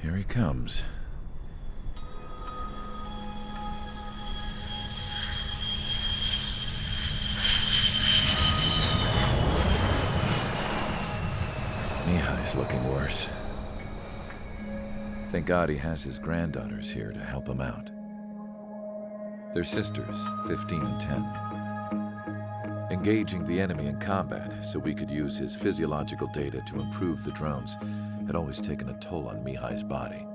Here he comes. Mihai's looking worse. Thank God he has his granddaughters here to help him out. They're sisters, 15 and 10. Engaging the enemy in combat so we could use his physiological data to improve the drones had always taken a toll on Mihai's body.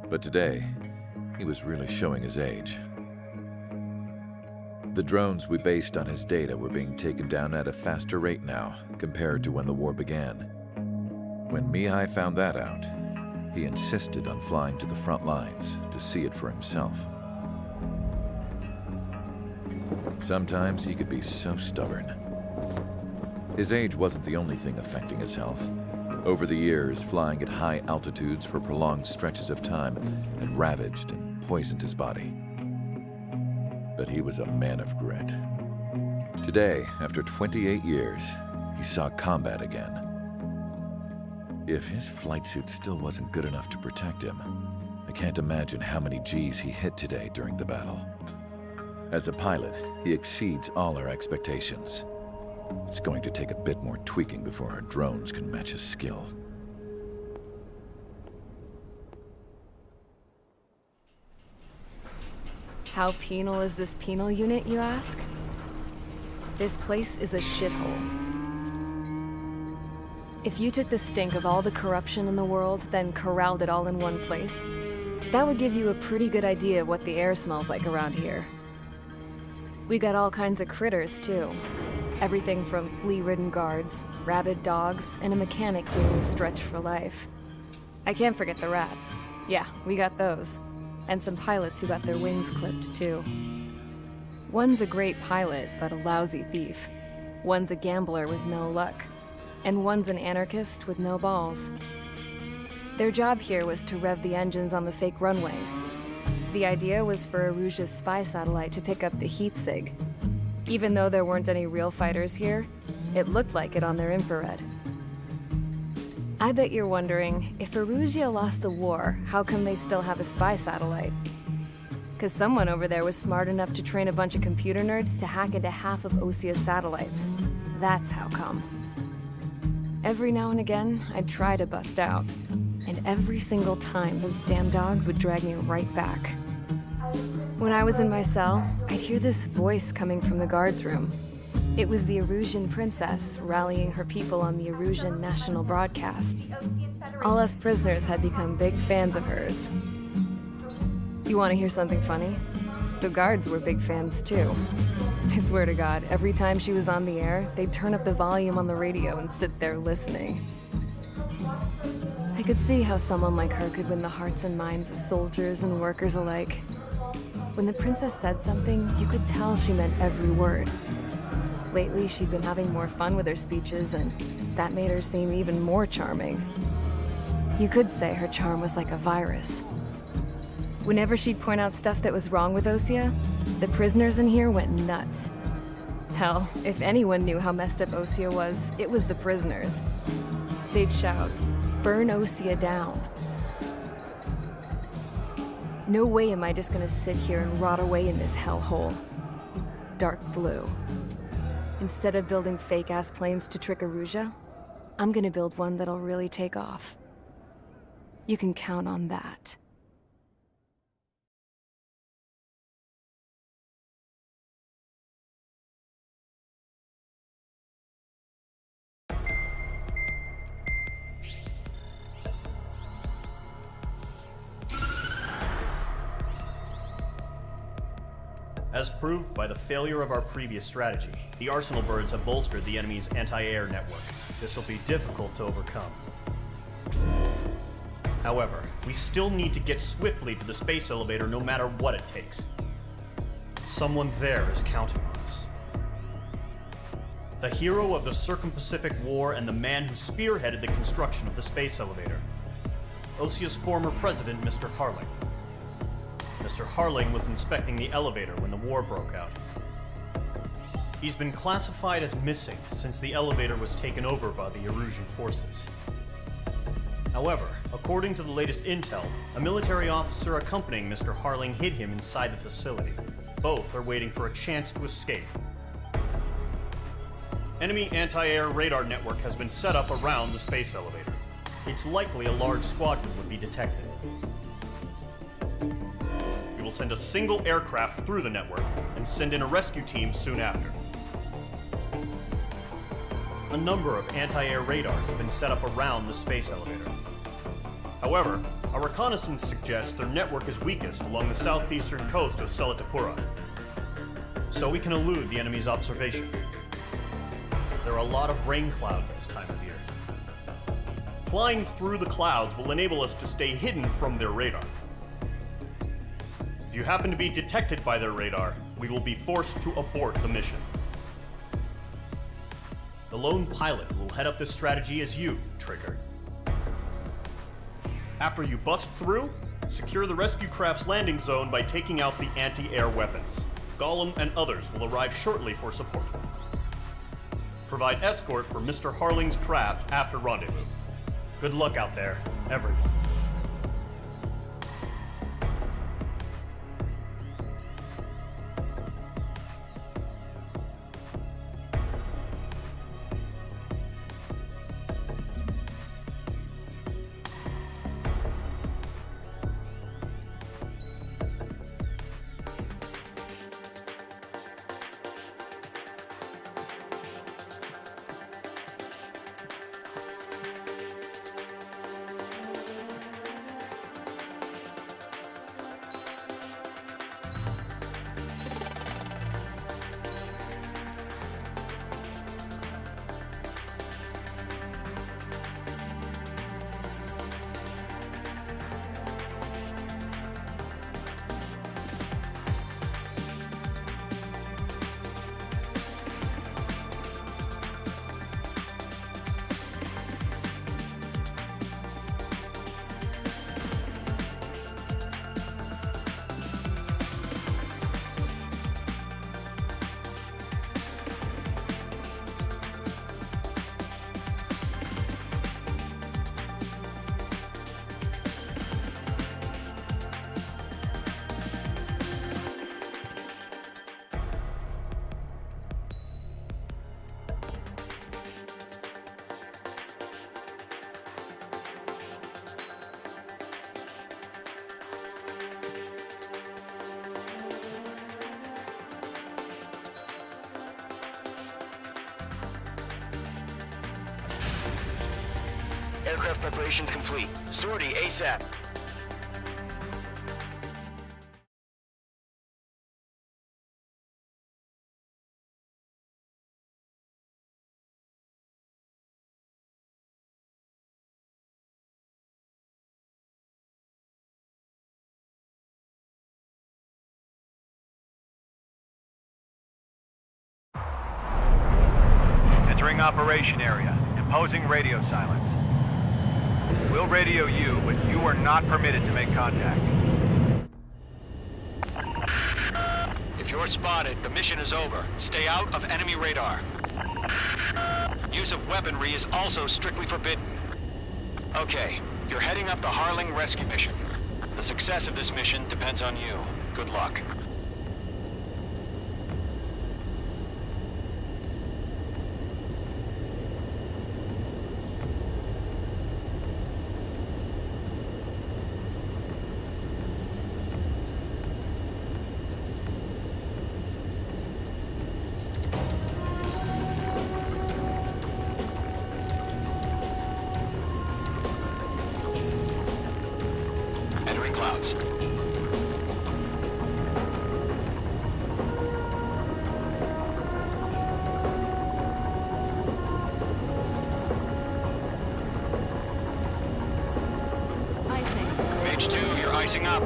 But today, he was really showing his age. The drones we based on his data were being taken down at a faster rate now compared to when the war began. When Mihai found that out, he insisted on flying to the front lines to see it for himself. Sometimes he could be so stubborn. His age wasn't the only thing affecting his health. Over the years, flying at high altitudes for prolonged stretches of time had ravaged and poisoned his body. But he was a man of grit. Today, after 28 years, he saw combat again. If his flight suit still wasn't good enough to protect him, I can't imagine how many G's he hit today during the battle. As a pilot, he exceeds all our expectations. It's going to take a bit more tweaking before our drones can match his skill. How penal is this penal unit, you ask? This place is a shithole. If you took the stink of all the corruption in the world, then corralled it all in one place, that would give you a pretty good idea of what the air smells like around here. We got all kinds of critters, too. Everything from flea-ridden guards, rabid dogs, and a mechanic doing the stretch for life. I can't forget the rats. Yeah, we got those. And some pilots who got their wings clipped, too. One's a great pilot, but a lousy thief. One's a gambler with no luck. And one's an anarchist with no balls. Their job here was to rev the engines on the fake runways. The idea was for Aruja's spy satellite to pick up the heat sig. Even though there weren't any real fighters here, it looked like it on their infrared. I bet you're wondering, if Aruja lost the war, how come they still have a spy satellite? 'Cause someone over there was smart enough to train a bunch of computer nerds to hack into half of Osia's satellites. That's how come. Every now and again, I'd try to bust out. And every single time, those damn dogs would drag me right back. When I was in my cell, I'd hear this voice coming from the guards room. It was the Arusian princess rallying her people on the Arusian national broadcast. All us prisoners had become big fans of hers. You want to hear something funny? The guards were big fans too. I swear to God, every time she was on the air, they'd turn up the volume on the radio and sit there listening. I could see how someone like her could win the hearts and minds of soldiers and workers alike. When the princess said something, you could tell she meant every word. Lately, she'd been having more fun with her speeches, and that made her seem even more charming. You could say her charm was like a virus. Whenever she'd point out stuff that was wrong with Osia, the prisoners in here went nuts. Hell, if anyone knew how messed up Osia was, it was the prisoners. They'd shout, "Burn Osia down." No way am I just gonna sit here and rot away in this hellhole. Dark blue. Instead of building fake-ass planes to trick Aruja, I'm gonna build one that'll really take off. You can count on that. As proved by the failure of our previous strategy, the Arsenal birds have bolstered the enemy's anti-air network. This will be difficult to overcome. However, we still need to get swiftly to the space elevator no matter what it takes. Someone there is counting on us. The hero of the Circum-Pacific War and the man who spearheaded the construction of the space elevator. Osia's former president, Mr. Harling. Mr. Harling was inspecting the elevator when the war broke out. He's been classified as missing since the elevator was taken over by the Erusian forces. However, According to the latest intel, a military officer accompanying Mr. Harling hid him inside the facility. Both are waiting for a chance to escape. Enemy anti-air radar network has been set up around the space elevator. It's likely a large squadron would be detected. We will send a single aircraft through the network and send in a rescue team soon after. A number of anti-air radars have been set up around the space elevator. However, our reconnaissance suggests their network is weakest along the southeastern coast of Selatapura, so we can elude the enemy's observation. There are a lot of rain clouds this time of year. Flying through the clouds will enable us to stay hidden from their radar. If you happen to be detected by their radar, we will be forced to abort the mission. The lone pilot will head up this strategy as you, Trigger. After you bust through, secure the rescue craft's landing zone by taking out the anti-air weapons. Gollum and others will arrive shortly for support. Provide escort for Mr. Harling's craft after rendezvous. Good luck out there, everyone. Aircraft preparations complete. Sortie ASAP. Entering operation area. Imposing radio silence. We'll radio you, but you are not permitted to make contact. If you're spotted, the mission is over. Stay out of enemy radar. Use of weaponry is also strictly forbidden. Okay, you're heading up the Harling rescue mission. The success of this mission depends on you. Good luck. Clouds. Mage 2, you're icing up.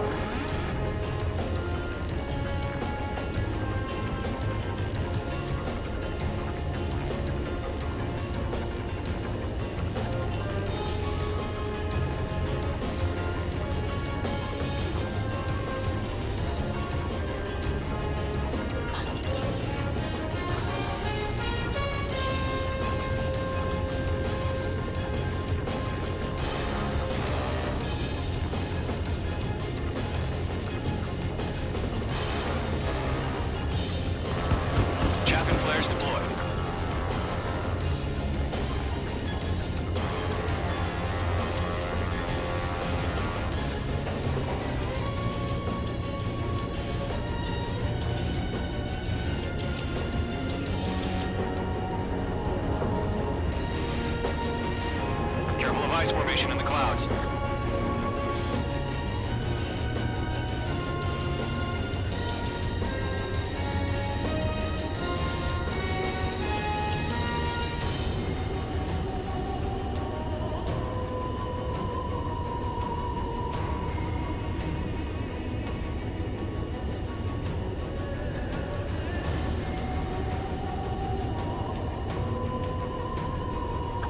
ice formation in the clouds.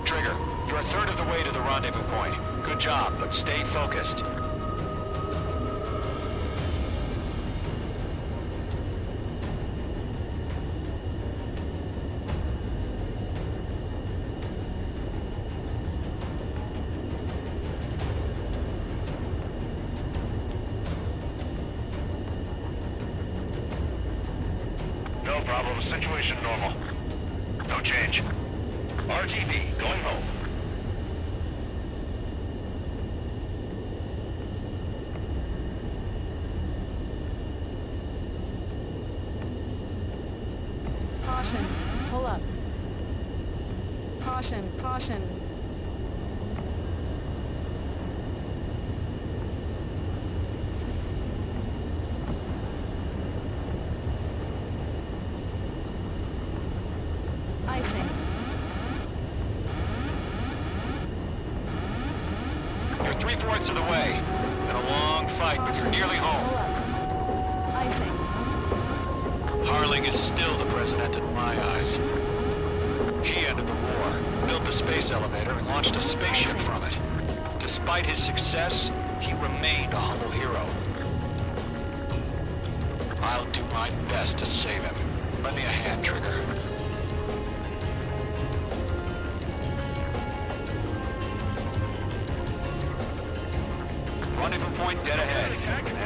Trigger, you're a third of the way to the rendezvous point. Good job, but stay focused. No problem. Situation normal. No change. RTV, going home. Caution. Pull up. Caution. Caution. Icing. You're 3/4 of the way. Been a long fight, but you're nearly Pull home. up. Icing. Harling is still the president in my eyes. He ended the war, built the space elevator, and launched a spaceship from it. Despite his success, he remained a humble hero. I'll do my best to save him. Lend me a hand, Trigger. Rendezvous point dead ahead.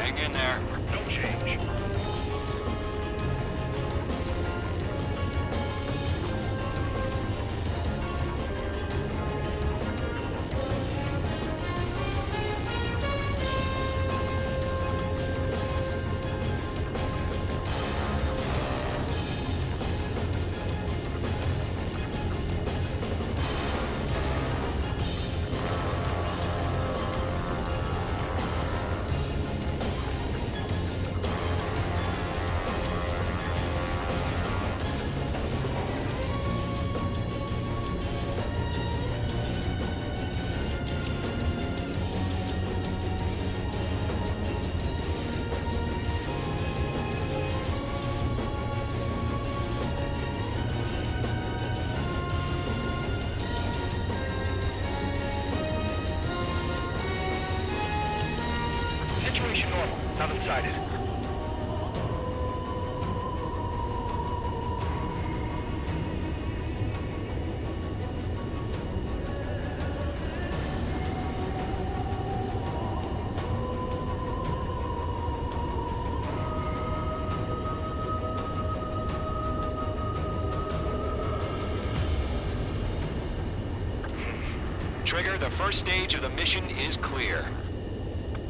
Hang in there. No change. Situation normal. Nothing sighted. Trigger, the first stage of the mission is clear.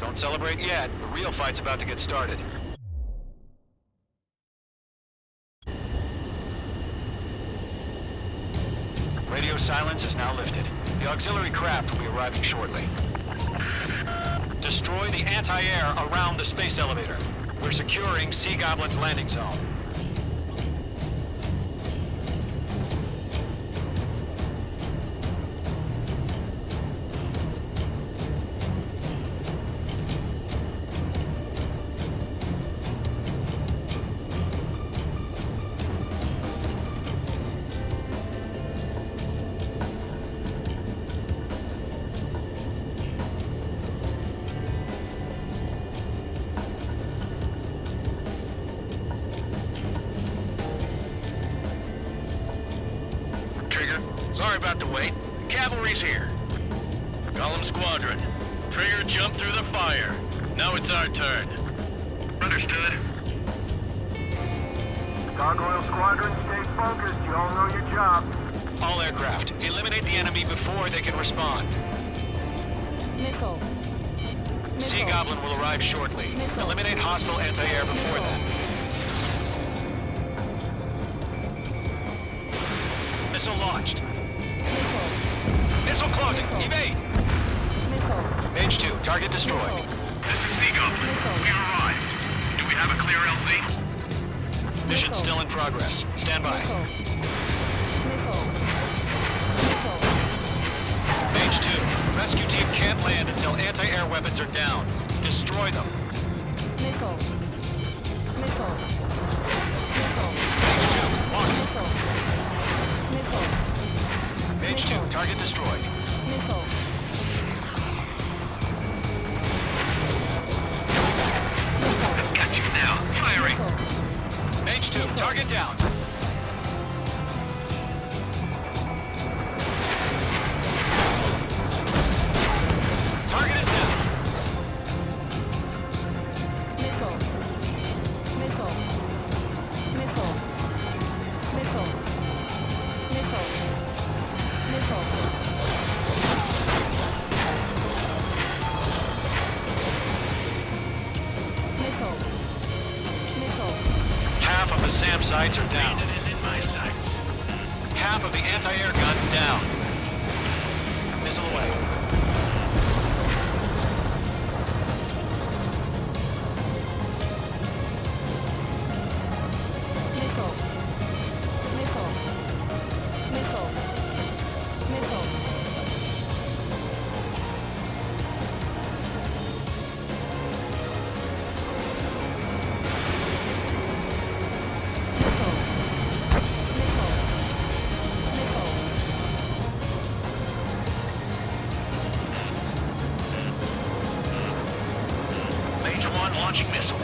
Don't celebrate yet. The real fight's about to get started. Radio silence is now lifted. The auxiliary craft will be arriving shortly. Destroy the anti-air around the space elevator. We're securing Sea Goblin's landing zone. Trigger, sorry about the wait. Cavalry's here. Golem Squadron. Trigger jumped through the fire. Now it's our turn. Understood. Gargoyle Squadron, stay focused. You all know your job. All aircraft, eliminate the enemy before they can respond. Missile. Sea Missile. Goblin will arrive shortly. Missile. Eliminate hostile anti-air before then. Missile launched. Missile. Missile closing. Missile. Evade. Mage 2, target destroyed. This is Seagoblin. We arrived. Do we have a clear LZ? Mission still in progress. Stand by. Mage 2, rescue team can't land until anti-air weapons are down. Destroy them. Mage 2, one. Mage 2, target destroyed. Got you now. Firing. Mage 2, target down. Target is down. Half of the SAM sites are down. It is in my sights. Half of the anti-air guns down. Missile away. Mage 1 launching missile.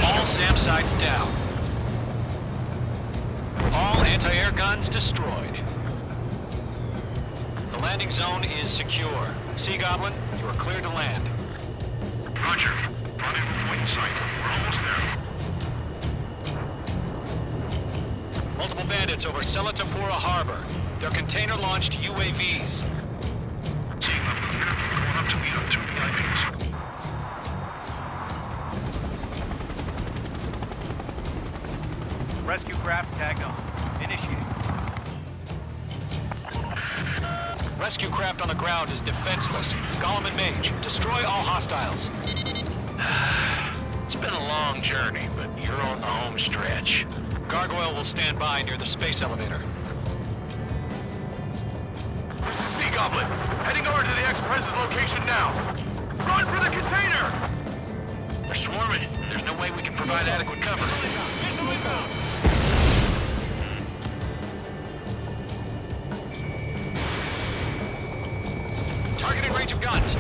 All SAM sites down. All anti-air guns destroyed. The landing zone is secure. Sea Goblin, you are cleared to land. Roger. Brought in from point sight. We're almost there. Multiple bandits over Selatapura Harbor. They're container-launched UAVs. Seagoblin, going up to meet up 2 VIPs. Rescue craft tagged on. Initiate. Rescue craft on the ground is defenseless. Golem and Mage, destroy all hostiles. It's been a long journey, but you're on the home stretch. Gargoyle will stand by near the space elevator. This is Seagoblin. Heading over to the Express's location now. Run for the container! They're swarming. There's no way we can provide adequate cover. Missile inbound! Targeting range of guns.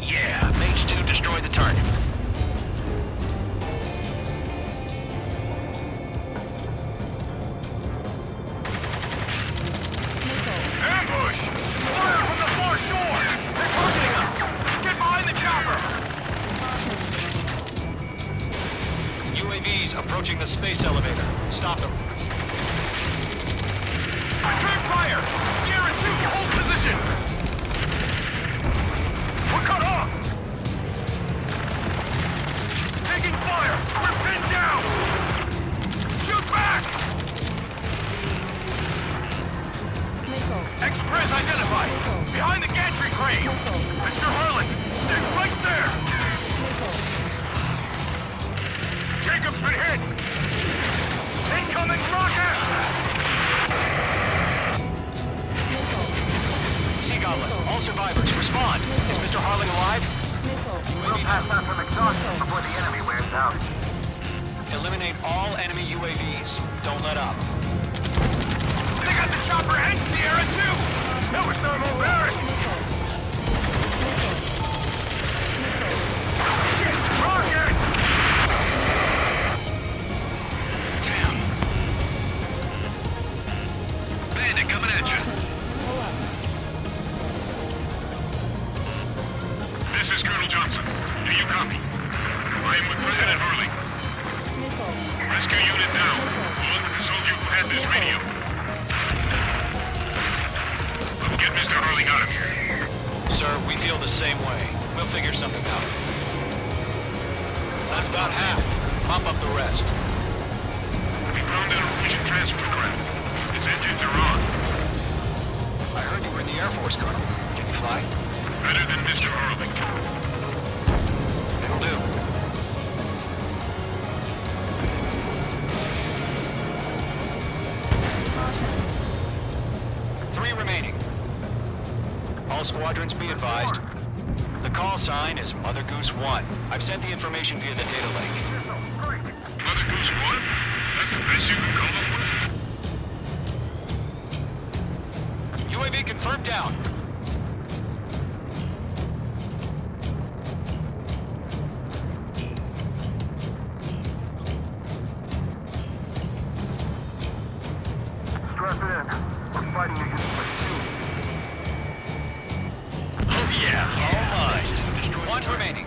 Yeah, Mage 2 destroyed the target. Ambush! Fire from the far shore! They're targeting us! Get behind the chopper! UAVs approaching the space elevator. Stop them. Return fire! Sierra 2, hold position! We're cut off! Taking fire! We're pinned down! Shoot back! Express identified! Behind the gantry crane! Mr. Harlan, stay right there! Jacob's been hit! Incoming rocket! Sea Goblin, all survivors, respond. Is Mr. Harlan alive? We'll pass out some exhaustion before the enemy wears out. Eliminate all enemy UAVs. Don't let up. They got the chopper and Sierra too! That was thermal barracks! Shit! Rocket! Damn! Bandit coming at you! This is Colonel Johnson. Do you copy? I am with President Hurley. Rescue unit down. Along with the soldier who had this radio. Let's get Mr. Hurley out of here. Sir, we feel the same way. We'll figure something out. That's about half. Mop up the rest. We found an Norwegian transport craft. Its engines are on. I heard you were in the Air Force, Colonel. Can you fly? Better than Mr. Arlington. It'll do. Three remaining. All squadrons be advised. The call sign is Mother Goose 1. I've sent the information via the data link. Mother Goose 1? That's the best you can call them with? UAV confirmed down. Stress it in. We're fighting against pursuit. Oh yeah, almost. One remaining.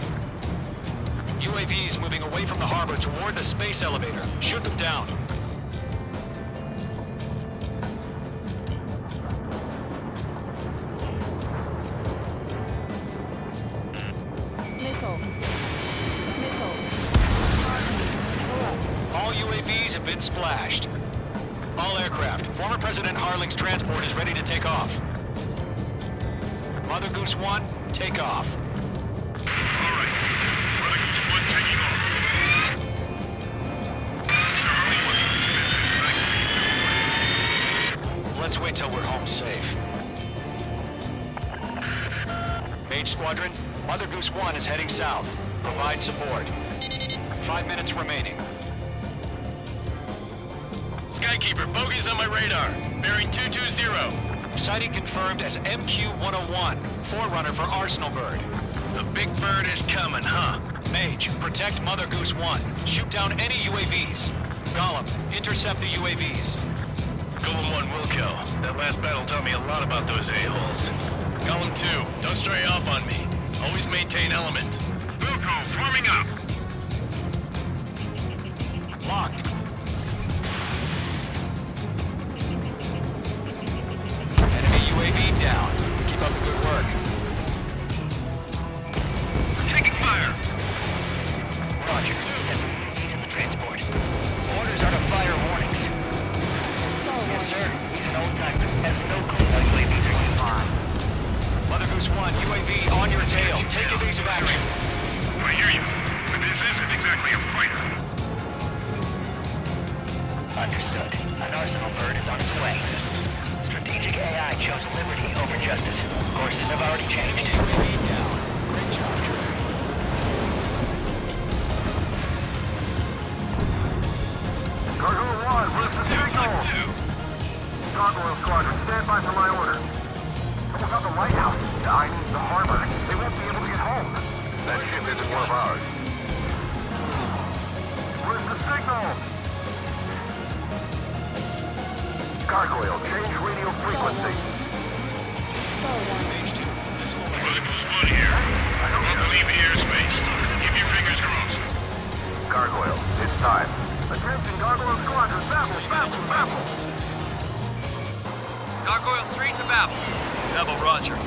UAVs moving away from the harbor toward the space elevator. Shoot them down. Missile. Missile. Pull up. All UAVs have been splashed. All aircraft. Former President Harling's transport is ready to take off. Mother Goose 1, take off. Alright. Mother Goose 1 taking off. Mr. Harley wasn't Let's wait till we're home safe. Mage Squadron, Mother Goose 1 is heading south. Provide support. 5 minutes remaining. Skykeeper, bogeys on my radar. Bearing 220. Sighting confirmed as MQ-101, forerunner for Arsenal Bird. The big bird is coming, huh? Mage, protect Mother Goose 1. Shoot down any UAVs. Gollum, intercept the UAVs. Golem 1 will kill. That last battle taught me a lot about those a-holes. Golem 2, don't stray off on me. Always maintain element. Wilco, forming up. Locked. Enemy UAV down. Keep up the good work. Taking fire. Roger. He's in the transport. Orders are to fire warnings. Yes, sir. He's an old timer. Has no clue how UAVs are used. Mother Goose 1, UAV on your tail. Take evasive action. I hear you, but this isn't exactly a fighter. Understood. An Arsenal bird is on its way. Strategic AI chose liberty over justice. Courses have already changed. UAV down. Great job, Trigger. Cargo 1, where's the signal? Gargoyle Squadron, stand by for my order. Someone's at the lighthouse. I need the harbor. They won't be able to get home. That ship isn't one of ours. Where's the signal? Gargoyle, change radio frequency. Mage 2, missile away. Mother Goose 1 here. About to leave airspace. Keep your fingers crossed. Gargoyle, it's time. Attention, Gargoyle Squadron, baffle, baffle, baffle. Gargoyle 3 to Babel. Double Roger.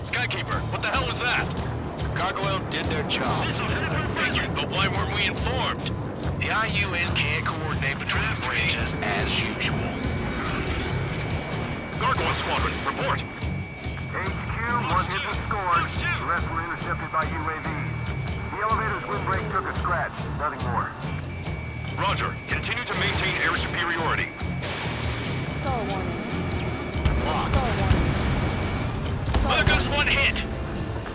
Skykeeper, what the hell was that? Gargoyle did their job. Figured, but why weren't we informed? The IUN can't coordinate between branches as usual. Gargoyle Squadron, report. HQ, one hit was scored. The rest were intercepted by UAVs. The elevator's windbreak took a scratch. Nothing more. Roger. Continue to maintain air superiority. Stall warning. Locked. Stall warning. Mother Goose 1 hit.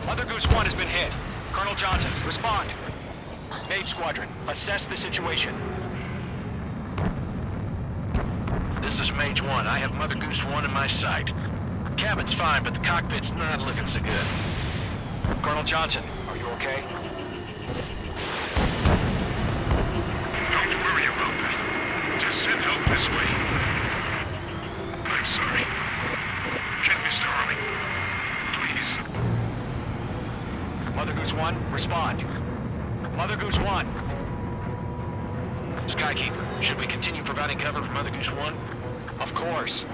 Mother Goose 1 has been hit. Colonel Johnson, respond. Mage Squadron, assess the situation. This is Mage 1. I have Mother Goose 1 in my sight. Cabin's fine, but the cockpit's not looking so good. Colonel Johnson, are you okay? Don't worry about that. Just send help this way. I'm sorry. Can Mother Goose 1, respond. Mother Goose 1. Skykeeper, should we continue providing cover for Mother Goose 1? Of course.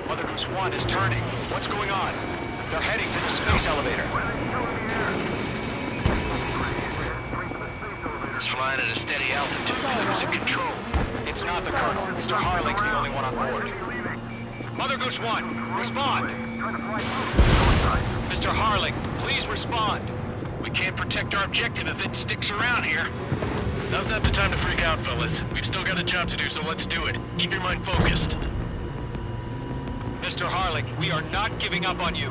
Mother Goose 1 is turning. What's going on? They're heading to the space elevator. It's flying at a steady altitude, losing control. It's not the Colonel. Mr. Harling's the only one on board. Mother Goose 1, respond! Mr. Harling, please respond! We can't protect our objective if it sticks around here. Now's not the time to freak out, fellas. We've still got a job to do, so let's do it. Keep your mind focused. Mr. Harling, we are not giving up on you.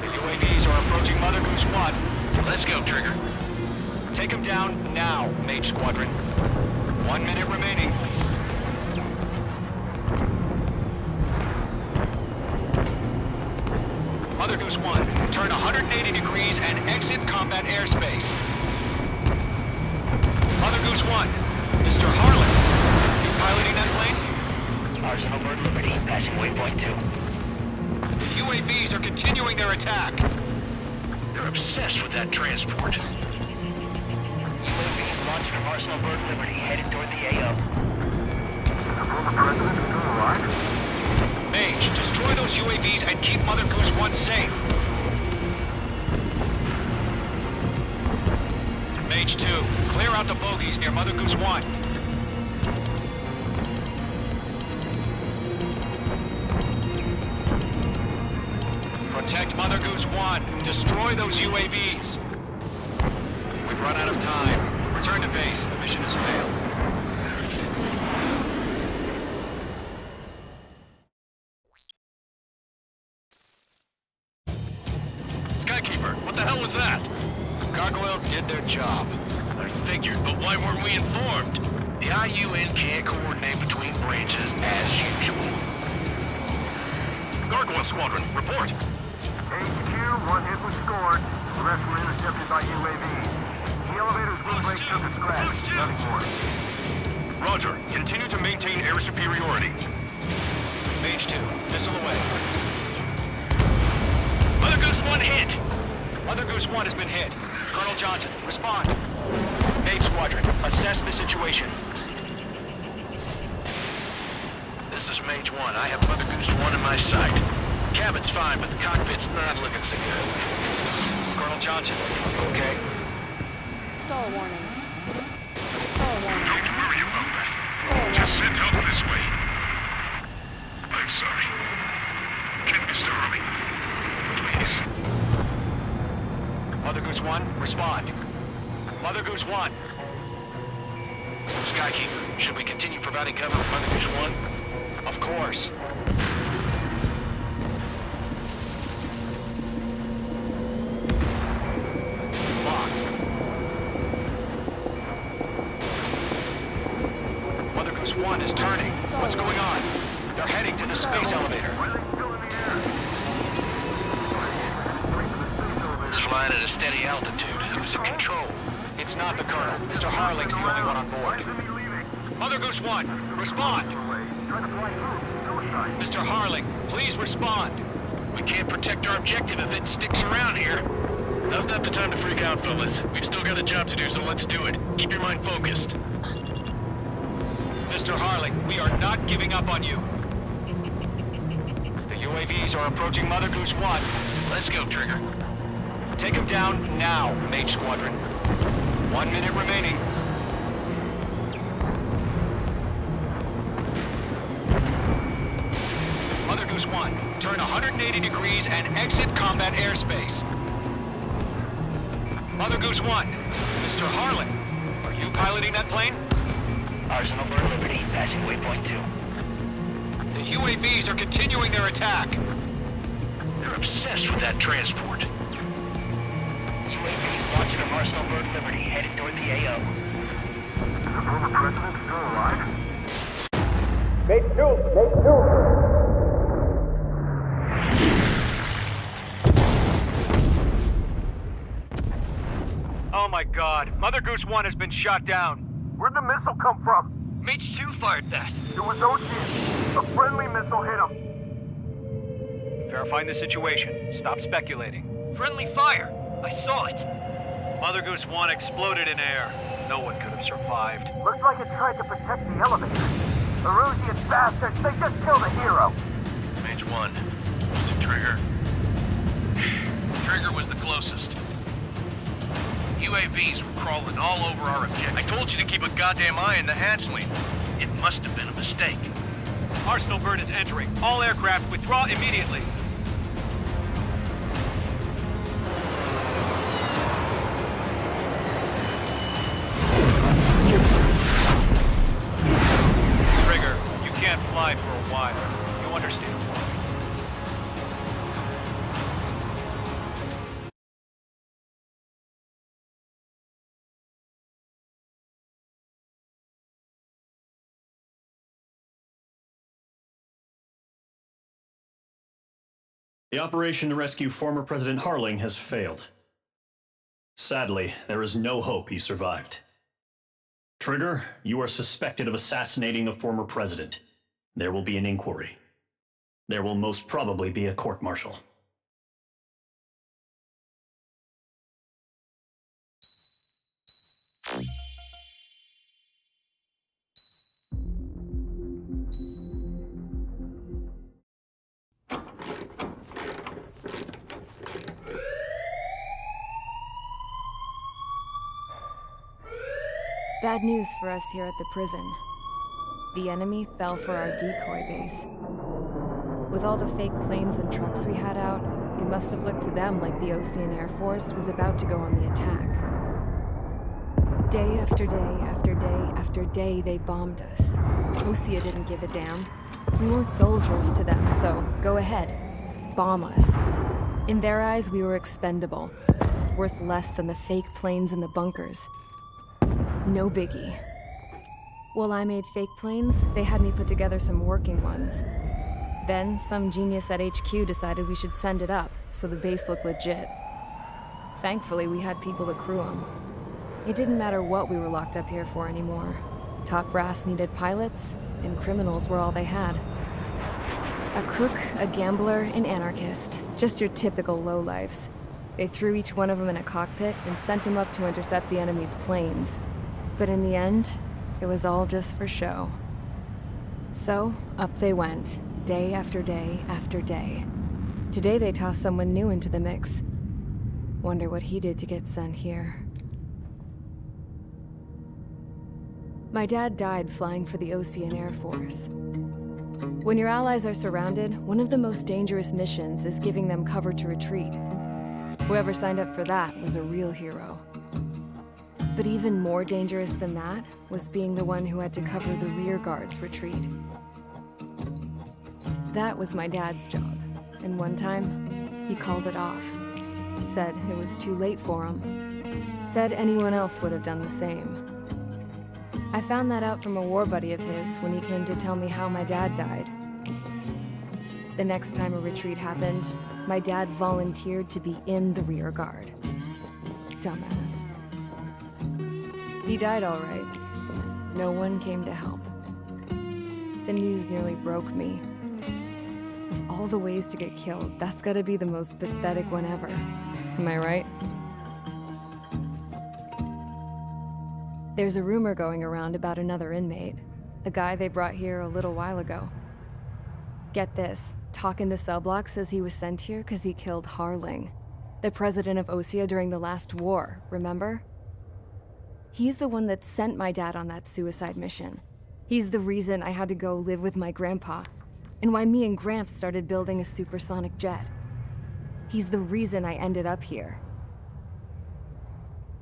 The UAVs are approaching Mother Goose 1. Let's go, Trigger. Take them down now, Mage Squadron. 1 minute remaining. Mother Goose 1, turn 180 degrees and exit combat airspace. Mother Goose 1, Mr. Harlan, you piloting that plane? Arsenal Bird Liberty, passing waypoint 2. The UAVs are continuing their attack. They're obsessed with that transport. UAV launched from Arsenal Bird Liberty, headed toward the AO. Mage, destroy those UAVs and keep Mother Goose 1 safe. Mage 2, clear out the bogies near Mother Goose 1. Protect Mother Goose 1. Destroy those UAVs. We've run out of time. Return to base. The mission has failed. Skykeeper, what the hell was that? Gargoyle did their job. I figured, but why weren't we informed? The IUN can't coordinate between branches as usual. Gargoyle Squadron, report. HQ, 1 hit was scored. The rest were intercepted by UAV. The elevator's wind brake took a scratch. Nothing more. Roger. Continue to maintain air superiority. Mage 2, missile away. Mother Goose 1 hit! Mother Goose 1 has been hit. Colonel Johnson, respond. Mage Squadron, assess the situation. This is Mage 1. I have Mother Goose 1 in my sight. Cabin's fine, but the cockpit's not looking so good. Colonel Johnson, okay? Stall warning. Stall warning. Don't worry about that. Stall Just warning. send help this way. I'm sorry. Get Mr. Harley. Please. Mother Goose 1, respond. Mother Goose 1. Skykeeper, should we continue providing cover for Mother Goose 1? Of course. Locked. Mother Goose 1 is turning. What's going on? They're heading to the space elevator. It's flying at a steady altitude, losing control. It's not the Colonel. Mr. Harling's the only one on board. Mother Goose 1, respond. Mr. Harling, please respond. We can't protect our objective if it sticks around here. Now's not the time to freak out, fellas. We've still got a job to do, so let's do it. Keep your mind focused. Mr. Harling, we are not giving up on you. The UAVs are approaching Mother Goose 1. Let's go, Trigger. Take him down now, Mage Squadron. 1 minute remaining. Mother Goose 1, turn 180 degrees and exit combat airspace. Mother Goose 1, Mr. Harlan, are you piloting that plane? Arsenal Bird Liberty, passing waypoint 2. The UAVs are continuing their attack. They're obsessed with that transport. UAV launched from Arsenal Bird Liberty, headed toward the AO. Is the former president still alive? my god. Mother Goose 1 has been shot down. Where'd the missile come from? Mage 2 fired that. It was Ocean. A friendly missile hit him. Verifying the situation. Stop speculating. Friendly fire. I saw it. Mother Goose 1 exploded in air. No one could have survived. Looks like it tried to protect the elevator. The Rosian bastards, they just killed a hero. Mage 1. Was it Trigger? Trigger was the closest. UAVs were crawling all over our objective. I told you to keep a goddamn eye in the hatchling. It must have been a mistake. Arsenal bird is entering. All aircraft withdraw immediately. Trigger, you can't fly for a while. You understand? The operation to rescue former President Harling has failed. Sadly, there is no hope he survived. Trigger, you are suspected of assassinating the former president. There will be an inquiry. There will most probably be a court-martial. Bad news for us here at the prison. The enemy fell for our decoy base. With all the fake planes and trucks we had out, it must have looked to them like the Ocean Air Force was about to go on the attack. Day after day after day after day, they bombed us. Osea didn't give a damn. We weren't soldiers to them, so go ahead. Bomb us. In their eyes, we were expendable. Worth less than the fake planes in the bunkers. No biggie. While I made fake planes, they had me put together some working ones. Then, some genius at HQ decided we should send it up, so the base looked legit. Thankfully, we had people to crew them. It didn't matter what we were locked up here for anymore. Top brass needed pilots, and criminals were all they had. A crook, a gambler, an anarchist. Just your typical lowlifes. They threw each one of them in a cockpit and sent them up to intercept the enemy's planes. But in the end, it was all just for show. So, up they went, day after day after day. Today they tossed someone new into the mix. Wonder what he did to get sent here. My dad died flying for the Ocean Air Force. When your allies are surrounded, one of the most dangerous missions is giving them cover to retreat. Whoever signed up for that was a real hero. But even more dangerous than that was being the one who had to cover the rear guard's retreat. That was my dad's job, and one time, he called it off. Said it was too late for him. Said anyone else would have done the same. I found that out from a war buddy of his when he came to tell me how my dad died. The next time a retreat happened, my dad volunteered to be in the rear guard. Dumbass. He died all right. No one came to help. The news nearly broke me. Of all the ways to get killed, that's gotta be the most pathetic one ever. Am I right? There's a rumor going around about another inmate. A guy they brought here a little while ago. Get this, talk in the cell block says he was sent here because he killed Harling, the president of Osea during the last war, remember? He's the one that sent my dad on that suicide mission. He's the reason I had to go live with my grandpa, and why me and Gramps started building a supersonic jet. He's the reason I ended up here.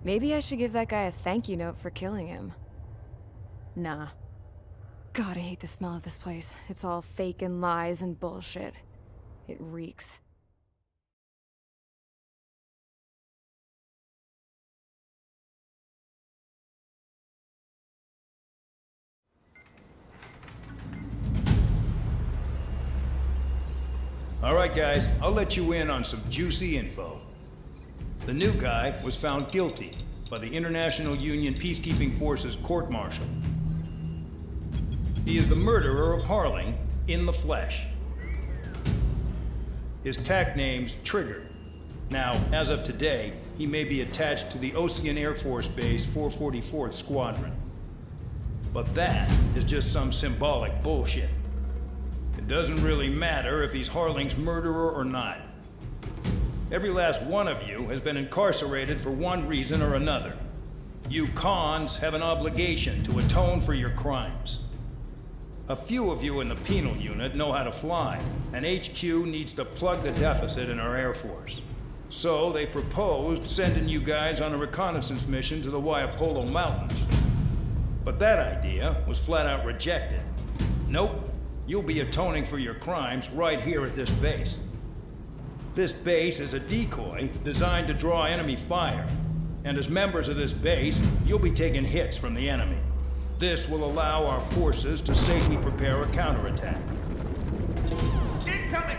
Maybe I should give that guy a thank you note for killing him. Nah. God, I hate the smell of this place. It's all fake and lies and bullshit. It reeks. All right, guys, I'll let you in on some juicy info. The new guy was found guilty, by the International Union Peacekeeping Forces court-martial. He is the murderer of Harling in the flesh. His TAC name's Trigger. Now, as of today, he may be attached to the Ocean Air Force Base 444th Squadron. But that is just some symbolic bullshit. It doesn't really matter if he's Harling's murderer or not. Every last one of you has been incarcerated for one reason or another. You cons have an obligation to atone for your crimes. A few of you in the penal unit know how to fly, and HQ needs to plug the deficit in our Air Force. So they proposed sending you guys on a reconnaissance mission to the Waiapolo Mountains. But that idea was flat out rejected. Nope, you'll be atoning for your crimes right here at this base. This base is a decoy designed to draw enemy fire, and as members of this base, you'll be taking hits from the enemy. This will allow our forces to safely prepare a counterattack. Incoming!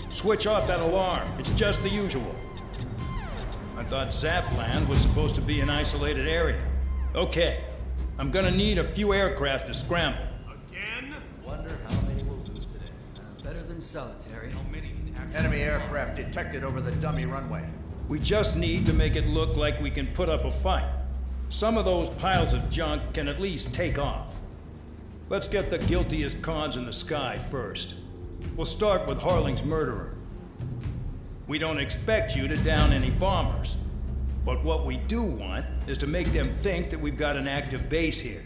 Switch off that alarm. It's just the usual. I thought Zapland was supposed to be an isolated area. Okay, I'm gonna need a few aircraft to scramble. Again? Wonder how many we'll lose today. Better than solitary. How many can actually... Enemy aircraft detected over the dummy runway. We just need to make it look like we can put up a fight. Some of those piles of junk can at least take off. Let's get the guiltiest cons in the sky first. We'll start with Harling's murderer. We don't expect you to down any bombers. But what we do want is to make them think that we've got an active base here.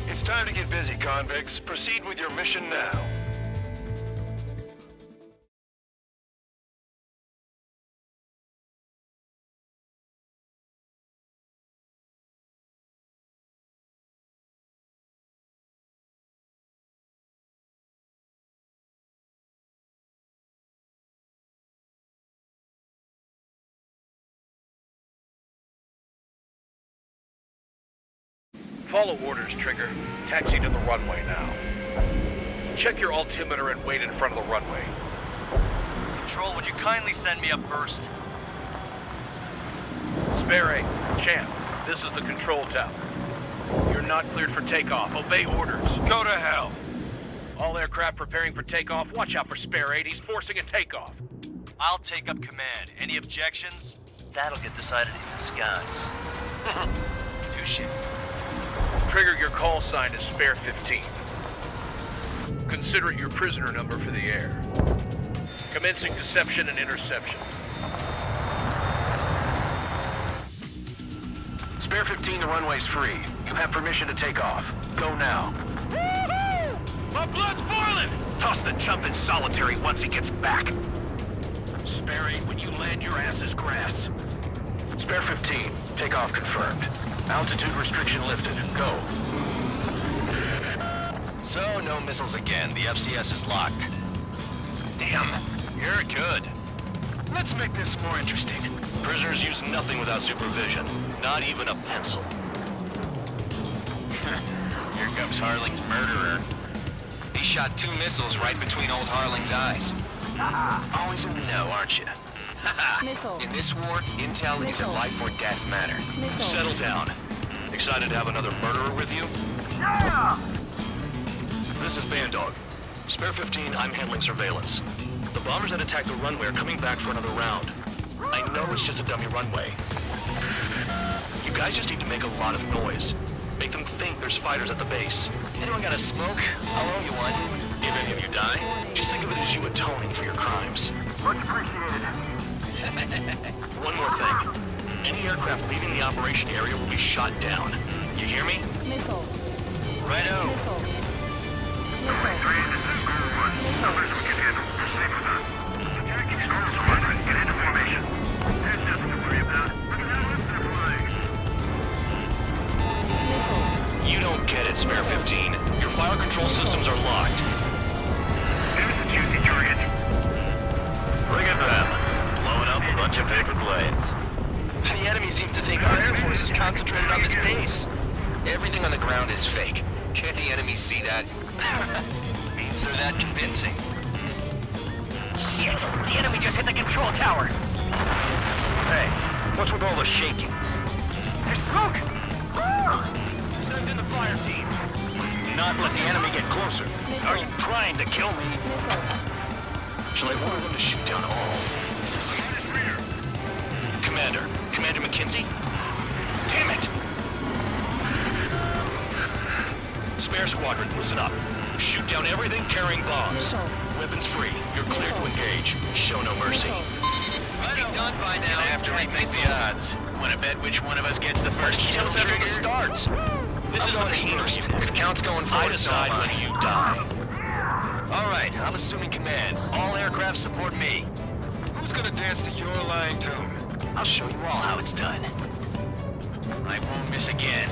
It's time to get busy, convicts. Proceed with your mission now. Follow orders, Trigger. Taxi to the runway now. Check your altimeter and wait in front of the runway. Control, would you kindly send me up first? Spare 8, Champ, this is the control tower. You're not cleared for takeoff. Obey orders. Go to hell. All aircraft preparing for takeoff. Watch out for Spare 8. He's forcing a takeoff. I'll take up command. Any objections? That'll get decided in the skies. Touche. Trigger, your call sign is Spare 15. Consider it your prisoner number for the air. Commencing deception and interception. Spare 15, the runway's free. You have permission to take off. Go now. My blood's boiling! Toss the chump in solitary once he gets back. Spare 8, when you land, your ass is grass. Spare 15, takeoff confirmed. Altitude restriction lifted. Go. So, no missiles again. The FCS is locked. Damn, you're good. Let's make this more interesting. Prisoners use nothing without supervision. Not even a pencil. Here comes Harling's murderer. He shot 2 missiles right between old Harling's eyes. Always in the know, aren't you? Missile. In this war, intel is a Missile. life or death matter. Missile. Settle down. Excited to have another murderer with you? Yeah! This is Bandog. Spare 15, I'm handling surveillance. The bombers that attacked the runway are coming back for another round. I know it's just a dummy runway. You guys just need to make a lot of noise. Make them think there's fighters at the base. Anyone got a smoke? I'll owe you one. If any of you die, just think of it as you atoning for your crimes. Much appreciated. One more thing. Any aircraft leaving the operation area will be shot down. You hear me? Missile. Righto. Missile. Domain 3, this is Guru 1. Numbers we can handle. Proceed with that. Attacking Storm Squadron. Get into formation. There's nothing to worry about. Look at that lift they're flying. You don't get it, Spare 15. Your fire control systems are locked. There's the juicy target. Look at them. Blowing up a bunch of paper planes. The enemy seems to think our air force is concentrated on this base. Everything on the ground is fake. Can't the enemy see that? Means they're that convincing. Shit! The enemy just hit the control tower! Hey, what's with all the shaking? There's smoke! Send in the fire team. Not let the enemy get closer. Are you trying to kill me? Shall I order them to shoot down all? Commander McKinsey? Damn it! Spare Squadron, listen up. Shoot down everything carrying bombs. Weapons free. You're cleared to engage. Show no mercy. Be done by now. Gonna have to rethink the odds. Wanna bet which one of us gets the first kill Tell us after the trigger? starts. This is the penal unit. If count's going forward, I decide when you die. All right, I'm assuming command. All aircraft support me. Who's gonna dance to your lying tune? I'll show you all how it's done. I won't miss again.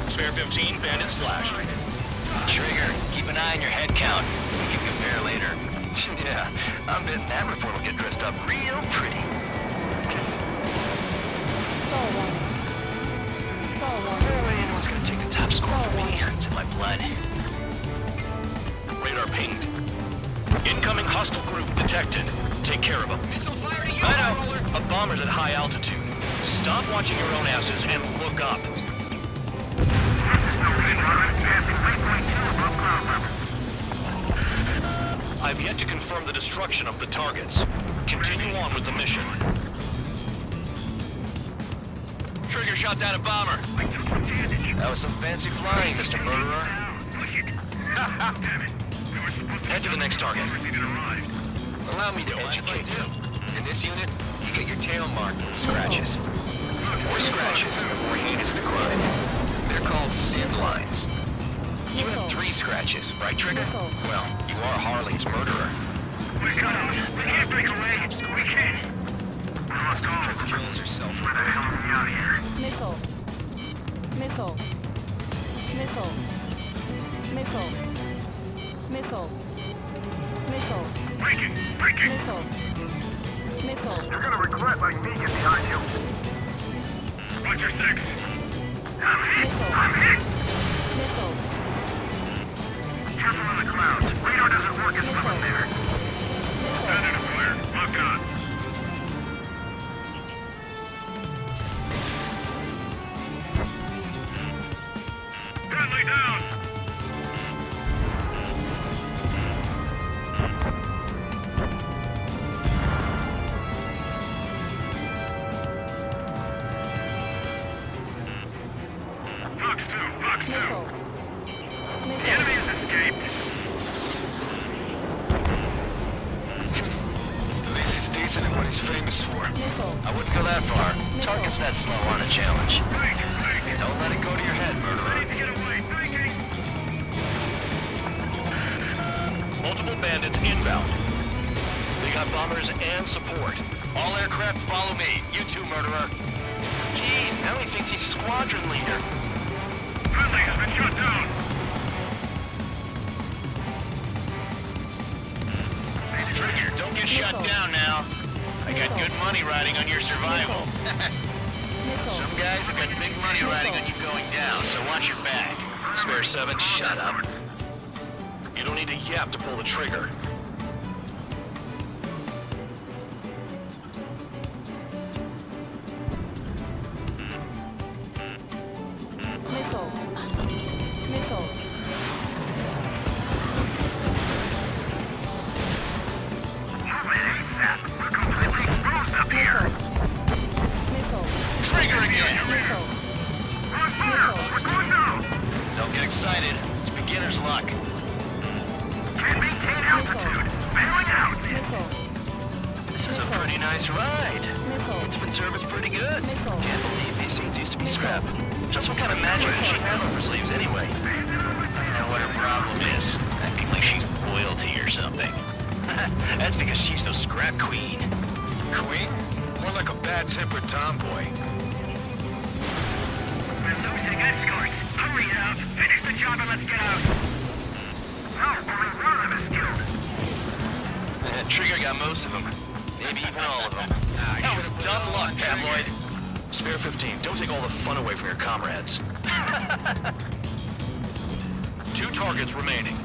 Spare 15, bandits flashed. Trigger, keep an eye on your head count. We can compare later. Yeah, I'm betting that report will get dressed up real pretty. Stall warning. Stall No warning. way anyone's gonna take the top score from me. It's in my blood. Radar pinged. Incoming hostile group detected. Take care of them. Missile fire to you, I know. roller. A bomber's at high altitude. Stop watching your own asses and look up. I've yet to confirm the destruction of the targets. Continue on with the mission. Trigger shot down a bomber. That was some fancy flying, Mr. Murderer. Head to the next target. Allow me to educate you. In this unit, you get your tail marked with scratches. The more scratches, the more heinous the crime. They're called sin lines. You have 3 scratches, right, Trigger? Well, you are Harley's murderer. We got him. We can't break away. We can't. We lost all of them. Kills yourself. Where the hell are we out here? Missile. Missile. Missile. Missile. Missile. Missile. Missile. Missile. You're gonna regret letting me get behind you. Watch your six. Missile. Missile. Careful on the clouds. Radar doesn't work as well in there. Standard clear. Lock on. Stanley down. Fox 2, Fox 2. Missile. The Missile. enemy has escaped. At least he's decent at what he's famous for. Missile. I wouldn't go that far. Target's that slow on a challenge. Don't let it go to your head, murderer. Get away. Thinking. Multiple bandits inbound. We got bombers and support. All aircraft follow me. You too, murderer. Jeez, now he thinks he's squadron leader. Friendly has been shut down. Trigger, don't get shut down now. I got good money riding on your survival. Missile. Some guys have got big money riding on you going down, so watch your back. Spare 7, shut up. You don't need a yap to pull the trigger. Missile. Missile. We're completely exposed up here. Missile. Trigger again! Missile. We're on fire. We're going down. Don't get excited. It's beginner's luck. Can't maintain altitude. Bailing out. Missile. This is a pretty nice ride. Missile. It's been serviced pretty good. Missile. Can't believe these things used to be scrap. Just what kind of magic does she have up her sleeves anyway? I know what her problem is. Acting like she's royalty or something. That's because she's the scrap queen. Queen? More like a bad-tempered tomboy. We're losing escorts. Hurry up. Finish the job and let's get out. No, only one of them is killed. Trigger got most of them. Maybe even all of them. That was dumb luck, tabloid. Spare 15, don't take all the fun away from your comrades. 2 targets remaining.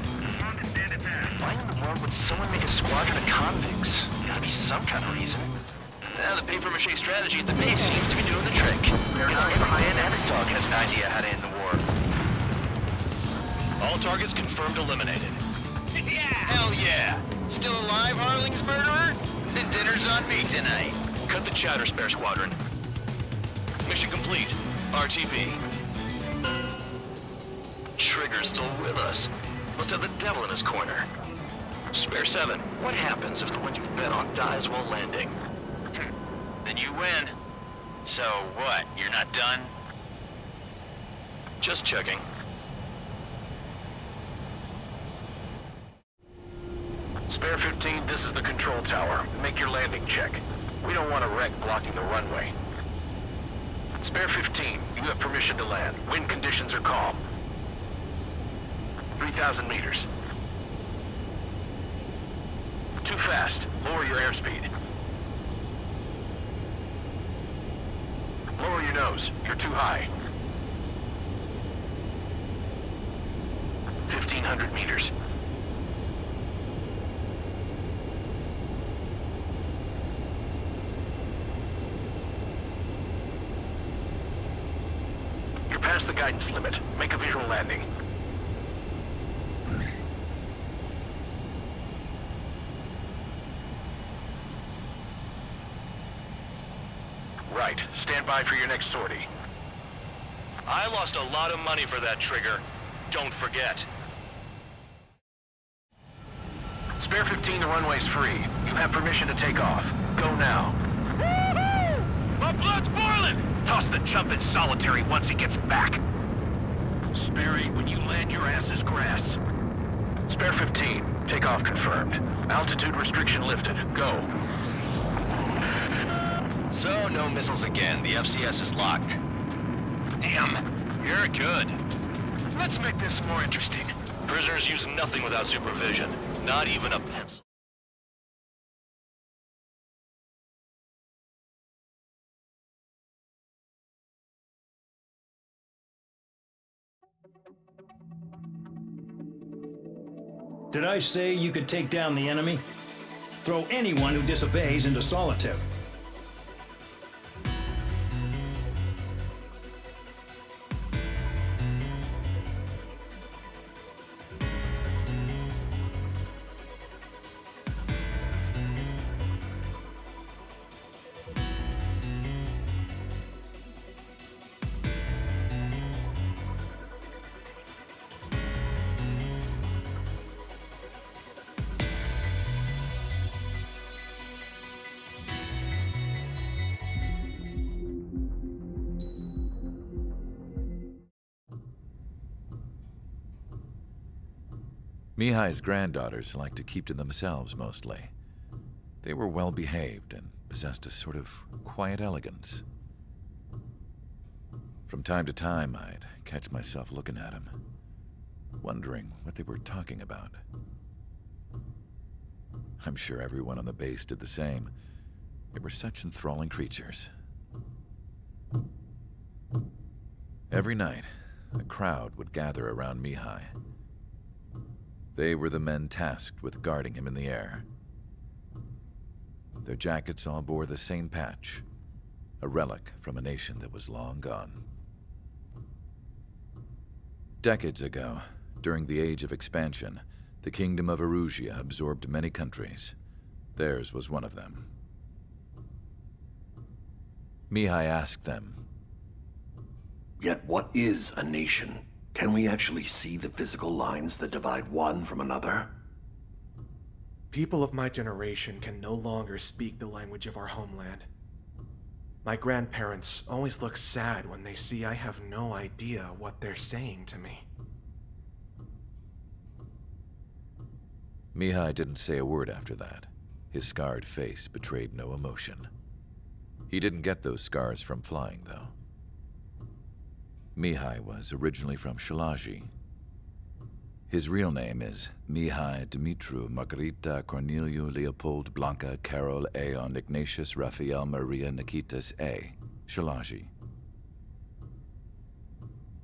Why in the world would someone make a squadron of convicts? Gotta be some kind of reason. Now the papier-mâché strategy at the base seems to be doing the trick. Guess maybe Ryan and his dog has an idea how to end the war. All targets confirmed eliminated. Hell yeah! Still alive, Harling's murderer? Then dinner's on me tonight. Cut the chatter, Spare Squadron. Mission complete. RTB. Trigger's still with us. Must have the devil in his corner. Spare 7, what happens if the one you've bet on dies while landing? Then you win. So what, you're not done? Just checking. Spare 15, this is the control tower. Make your landing check. We don't want a wreck blocking the runway. Spare 15, you have permission to land. Wind conditions are calm. 3,000 meters. Too fast. Lower your airspeed. Lower your nose. You're too high. 1,500 meters. You're past the guidance limit. Make a visual landing. Right. Stand by for your next sortie. I lost a lot of money for that trigger. Don't forget. Spare 15, the runway's free. You have permission to take off. Go now. Woohoo! My blood's boiling! Toss the chump in solitary once he gets back. Spare 8, when you land, your ass is grass. Spare 15, takeoff confirmed. Altitude restriction lifted. Go. So, no missiles again. The FCS is locked. Damn, you're good. Let's make this more interesting. Prisoners use nothing without supervision, not even a pencil. Did I say you could take down the enemy? Throw anyone who disobeys into solitary. Mihai's granddaughters liked to keep to themselves mostly. They were well behaved and possessed a sort of quiet elegance. From time to time, I'd catch myself looking at them, wondering what they were talking about. I'm sure everyone on the base did the same. They were such enthralling creatures. Every night, a crowd would gather around Mihai. They were the men tasked with guarding him in the air. Their jackets all bore the same patch, a relic from a nation that was long gone. Decades ago, during the Age of Expansion, the Kingdom of Erusia absorbed many countries. Theirs was one of them. Mihai asked them, "Yet what is a nation? Can we actually see the physical lines that divide one from another?" People of my generation can no longer speak the language of our homeland. My grandparents always look sad when they see I have no idea what they're saying to me. Mihai didn't say a word after that. His scarred face betrayed no emotion. He didn't get those scars from flying, though. Mihai was originally from Shalaji. His real name is Mihai Dumitru Margarita Corneliu Leopold Blanca Carol Aeon Ignatius Raphael Maria Nikitas A. Shalaji.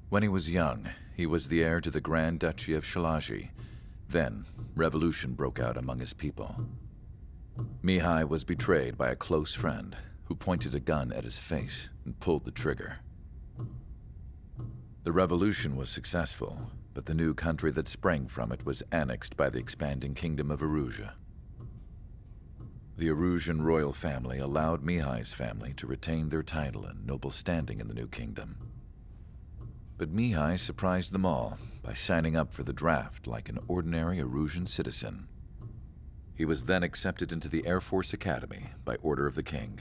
When he was young, he was the heir to the Grand Duchy of Shalaji. Then, revolution broke out among his people. Mihai was betrayed by a close friend who pointed a gun at his face and pulled the trigger. The revolution was successful, but the new country that sprang from it was annexed by the expanding Kingdom of Erusia. The Erusian royal family allowed Mihai's family to retain their title and noble standing in the new kingdom. But Mihai surprised them all by signing up for the draft like an ordinary Erusian citizen. He was then accepted into the Air Force Academy by order of the king.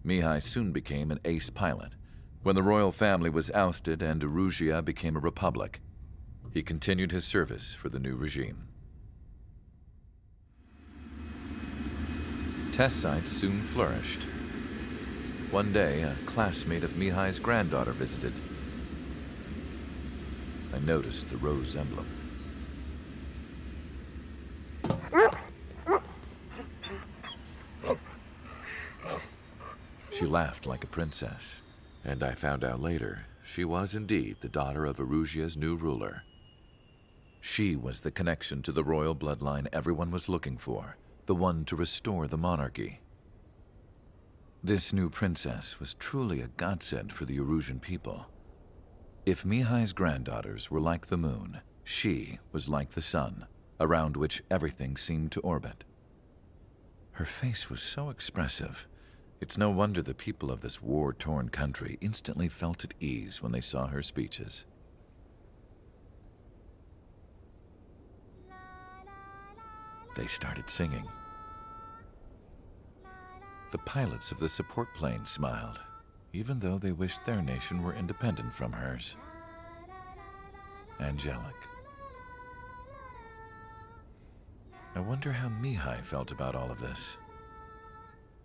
Mihai soon became an ace pilot. When the royal family was ousted and Erusia became a republic, he continued his service for the new regime. Test sites soon flourished. One day, a classmate of Mihai's granddaughter visited. I noticed the rose emblem. She laughed like a princess. And I found out later, she was indeed the daughter of Erusia's new ruler. She was the connection to the royal bloodline everyone was looking for, the one to restore the monarchy. This new princess was truly a godsend for the Erusian people. If Mihai's granddaughters were like the moon, she was like the sun, around which everything seemed to orbit. Her face was so expressive. It's no wonder the people of this war-torn country instantly felt at ease when they saw her speeches. They started singing. The pilots of the support plane smiled, even though they wished their nation were independent from hers. Angelic. I wonder how Mihai felt about all of this.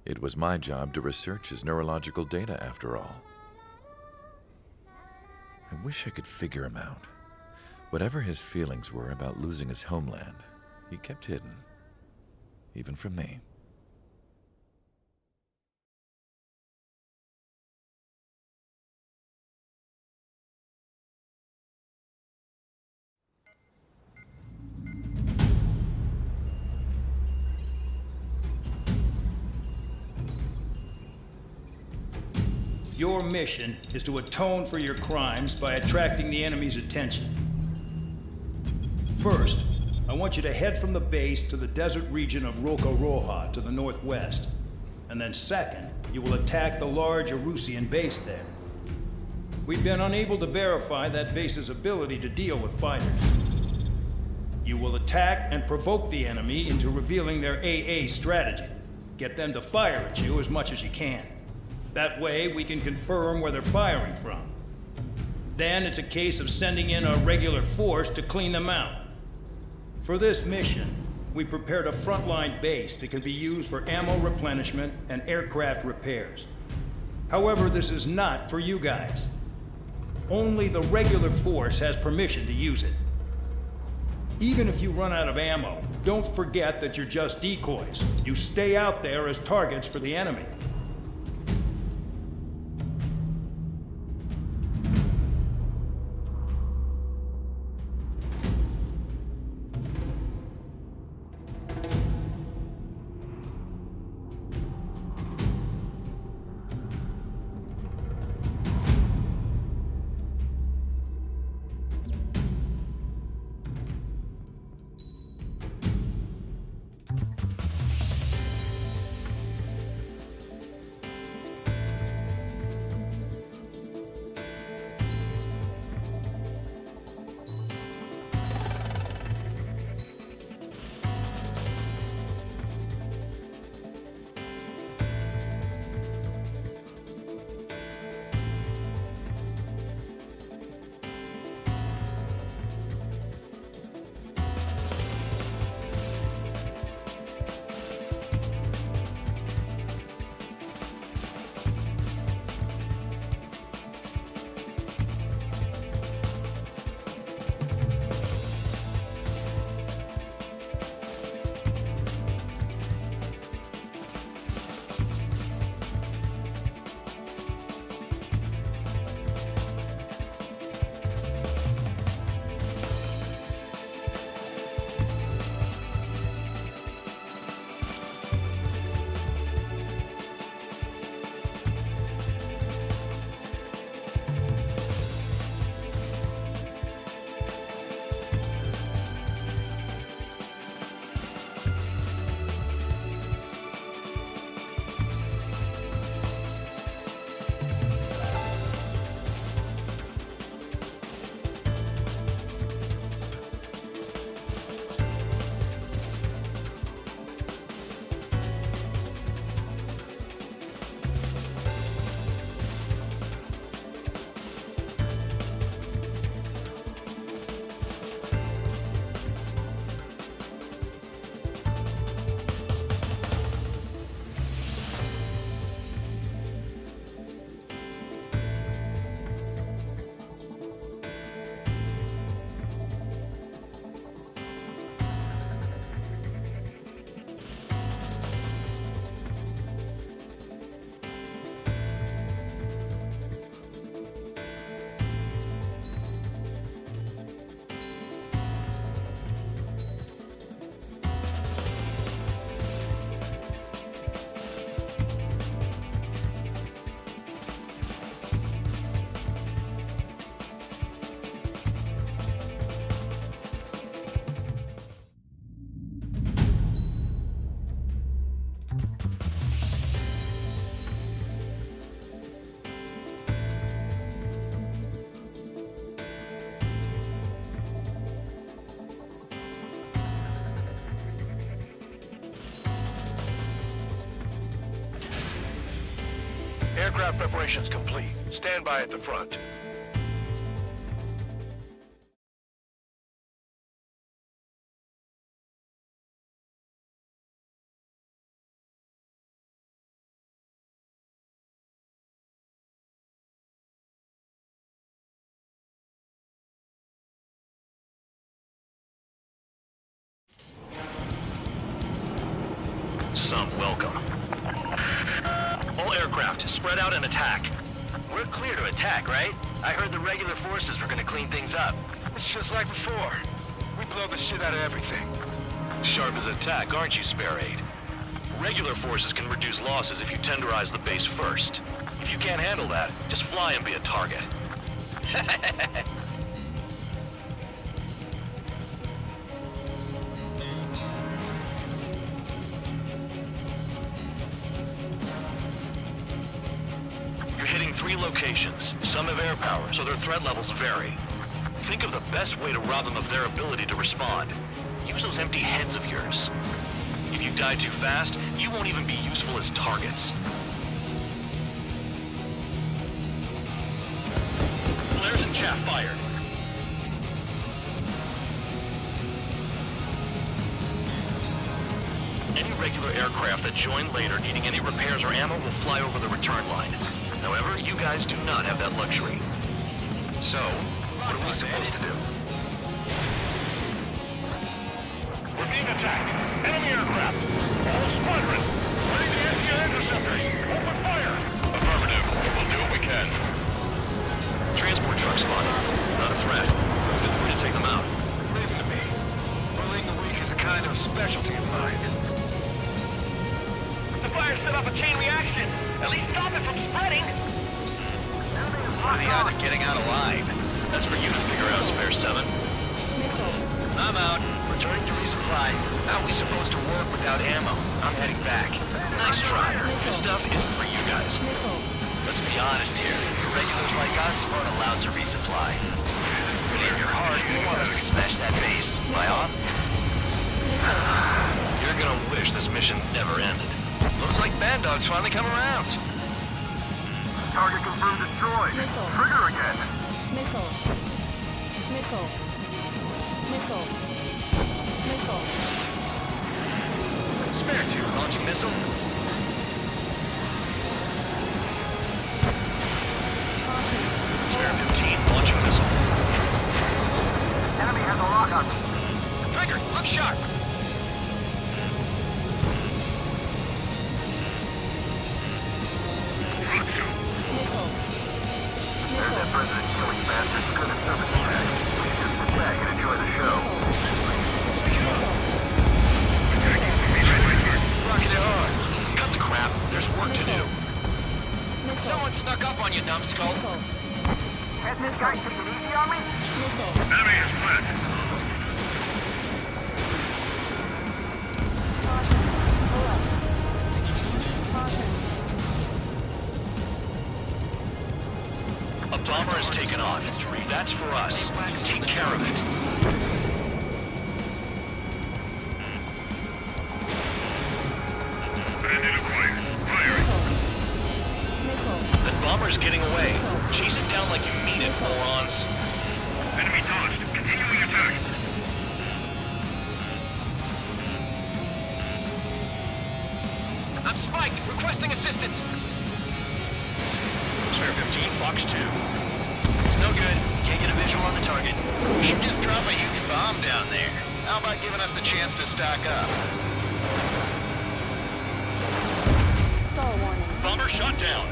It was my job to research his neurological data, after all. I wish I could figure him out. Whatever his feelings were about losing his homeland, he kept hidden, even from me. Your mission is to atone for your crimes by attracting the enemy's attention. First, I want you to head from the base to the desert region of Roca to the northwest. And then second, you will attack the large Erusian base there. We've been unable to verify that base's ability to deal with fighters. You will attack and provoke the enemy into revealing their AA strategy. Get them to fire at you as much as you can. That way, we can confirm where they're firing from. Then it's a case of sending in a regular force to clean them out. For this mission, we prepared a frontline base that can be used for ammo replenishment and aircraft repairs. However, this is not for you guys. Only the regular force has permission to use it. Even if you run out of ammo, don't forget that you're just decoys. You stay out there as targets for the enemy. Aircraft preparations complete. Stand by at the front. Some welcome. All aircraft, spread out and attack. We're clear to attack, right? I heard the regular forces were gonna clean things up. It's just like before. We blow the shit out of everything. Sharp as attack, aren't you, Spare Aid? Regular forces can reduce losses if you tenderize the base first. If you can't handle that, just fly and be a target. You're hitting 3 locations. Some have air power, so their threat levels vary. Think of the best way to rob them of their ability to respond. Use those empty heads of yours. If you die too fast, you won't even be useful as targets. Flares and chaff fired. Any regular aircraft that join later needing any repairs or ammo will fly over the return line. However, you guys do not have that luxury. So, what are we supposed to do? We're being attacked. Enemy aircraft. All squadron. Ready to hit the interceptors. Open fire. Affirmative. We'll do what we can. Transport truck spotted. Not a threat. Feel free to take them out. Leave it to me. Bullying the weak is a kind of specialty of mine. The fire set off a chain reaction. At least stop it from spreading. What are the odds of getting out alive? That's for you to figure out, Spare 7. I'm out. Returning to resupply. How are we supposed to work without ammo? I'm heading back. Nice try. This stuff isn't for you guys. Let's be honest here. Regulars like us aren't allowed to resupply. But in your heart, you want us to smash that base. Am I off? You're gonna wish this mission never ended. Looks like Bad Dog's finally come around. Target confirmed destroyed. Missile. Trigger again. Missile. Missile. Missile. Missile. Spare 2 launching missile. Spare 15 launching missile. Enemy has a lock on me. Trigger, look sharp. There's that president killing bastard who couldn't service check. Please just sit back and enjoy the show. Rocking it hard. Cut the crap. There's work to do. Someone snuck up on you, numbskull. Has this guy taken easy on me? Enemy is split. A bomber has taken off. That's for us. Take care of it. Bandit acquired. Fire. That bomber's getting away. Chase it down like you mean it, morons. Enemy dodged. Continuing attack. I'm spiked. Requesting assistance. Spare 15, Fox 2. It's no good. Can't get a visual on the target. You just drop a huge bomb down there. How about giving us the chance to stock up? Stall warning. Bomber shot down.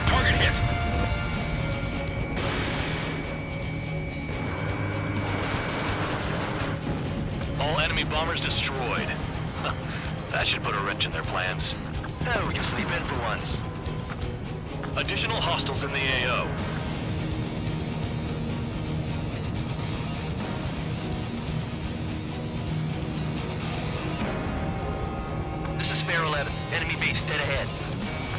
Target hit. All enemy bombers destroyed. That should put a wrench in their plans. Oh, we can sleep in for once. Additional hostiles in the AO. This is Spare 11. Enemy base dead ahead.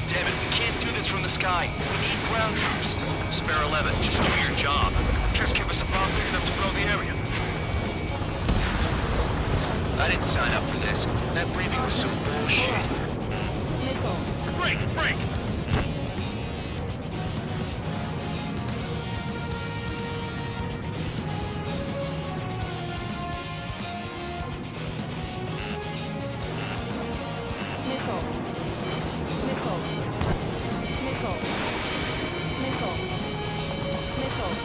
Damn it, we can't do this from the sky. We need ground troops. Spare 11, just do your job. Just give us a bomb big enough to blow the area. I didn't sign up for this. That briefing was some bullshit. Missile. Break, break! Missile. Missile. Missile. Missile. Missile.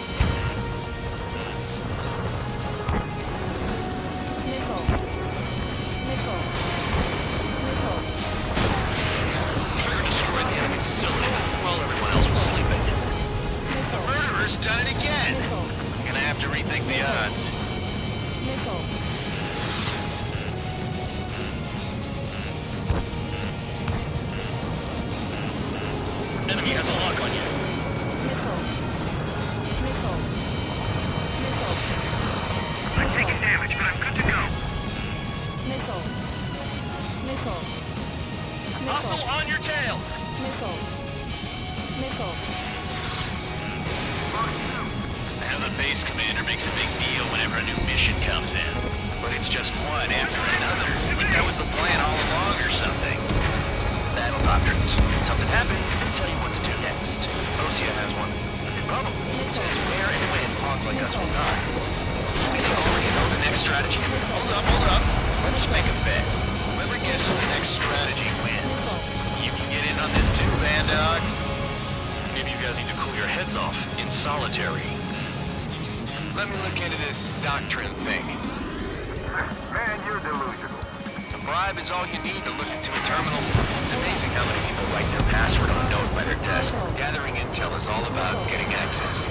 Missile. Hostile on your tail! Missile. Missile. I know the base commander makes a big deal whenever a new mission comes in. But it's just one after another. Like that was the plan all along or something. Battle doctrines. Something happens, they tell you what to do next. Osia has one. Problem. It says where and when pawns like us will die. We can already know the next strategy. Hold up. Let's make a bet. Whoever guesses the next strategy wins. You can get in on this too, Bandog. Maybe you guys need to cool your heads off in solitary. Let me look into this doctrine thing. Man, you're delusional. The bribe is all you need to look into a terminal. It's amazing how many people write their password on a note by their desk. Gathering intel is all about getting access.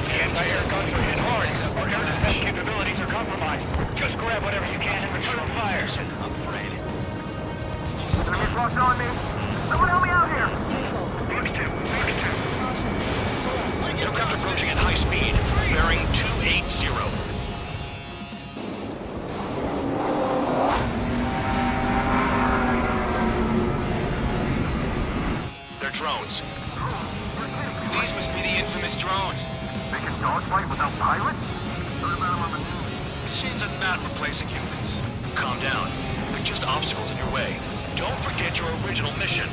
The anti-air guns are hit hard. Our air defense capabilities are compromised. Just grab whatever you can and return fire. I'm afraid. Enemies locked on me. Someone help me out here. Maybe two. Aircraft approaching at high speed, bearing 280. They're drones. These must be the infamous drones. They can dogfight without pilots? Heard about them on the news. Machines are not replacing humans. Calm down. They're just obstacles in your way. Don't forget your original mission.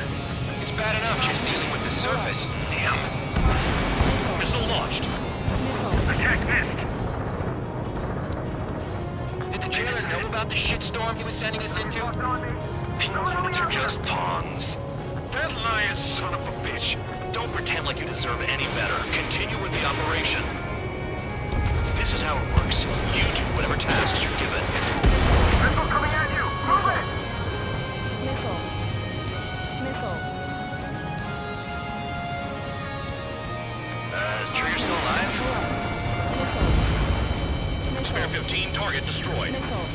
It's bad enough just dealing with the surface. Damn. Missile launched. Attack missed. Did the jailer know about the shitstorm he was sending us into? Locked on me. Humans are just pawns. That lion son of a bitch. Don't pretend like you deserve any better. Continue with the operation. This is how it works. You do whatever tasks you're given. Missile coming at you. Move it. Missile. Missile. Is Trigger still alive? Missile. Spare 15, target destroyed. Missile.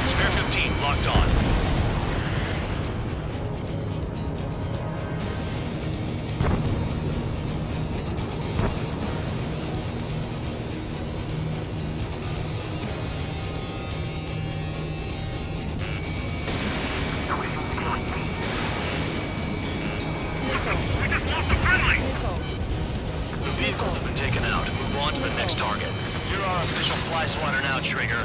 Spare 15 locked on. The vehicles have been taken out. Move on to the next target. You're our official fly swatter now, Trigger.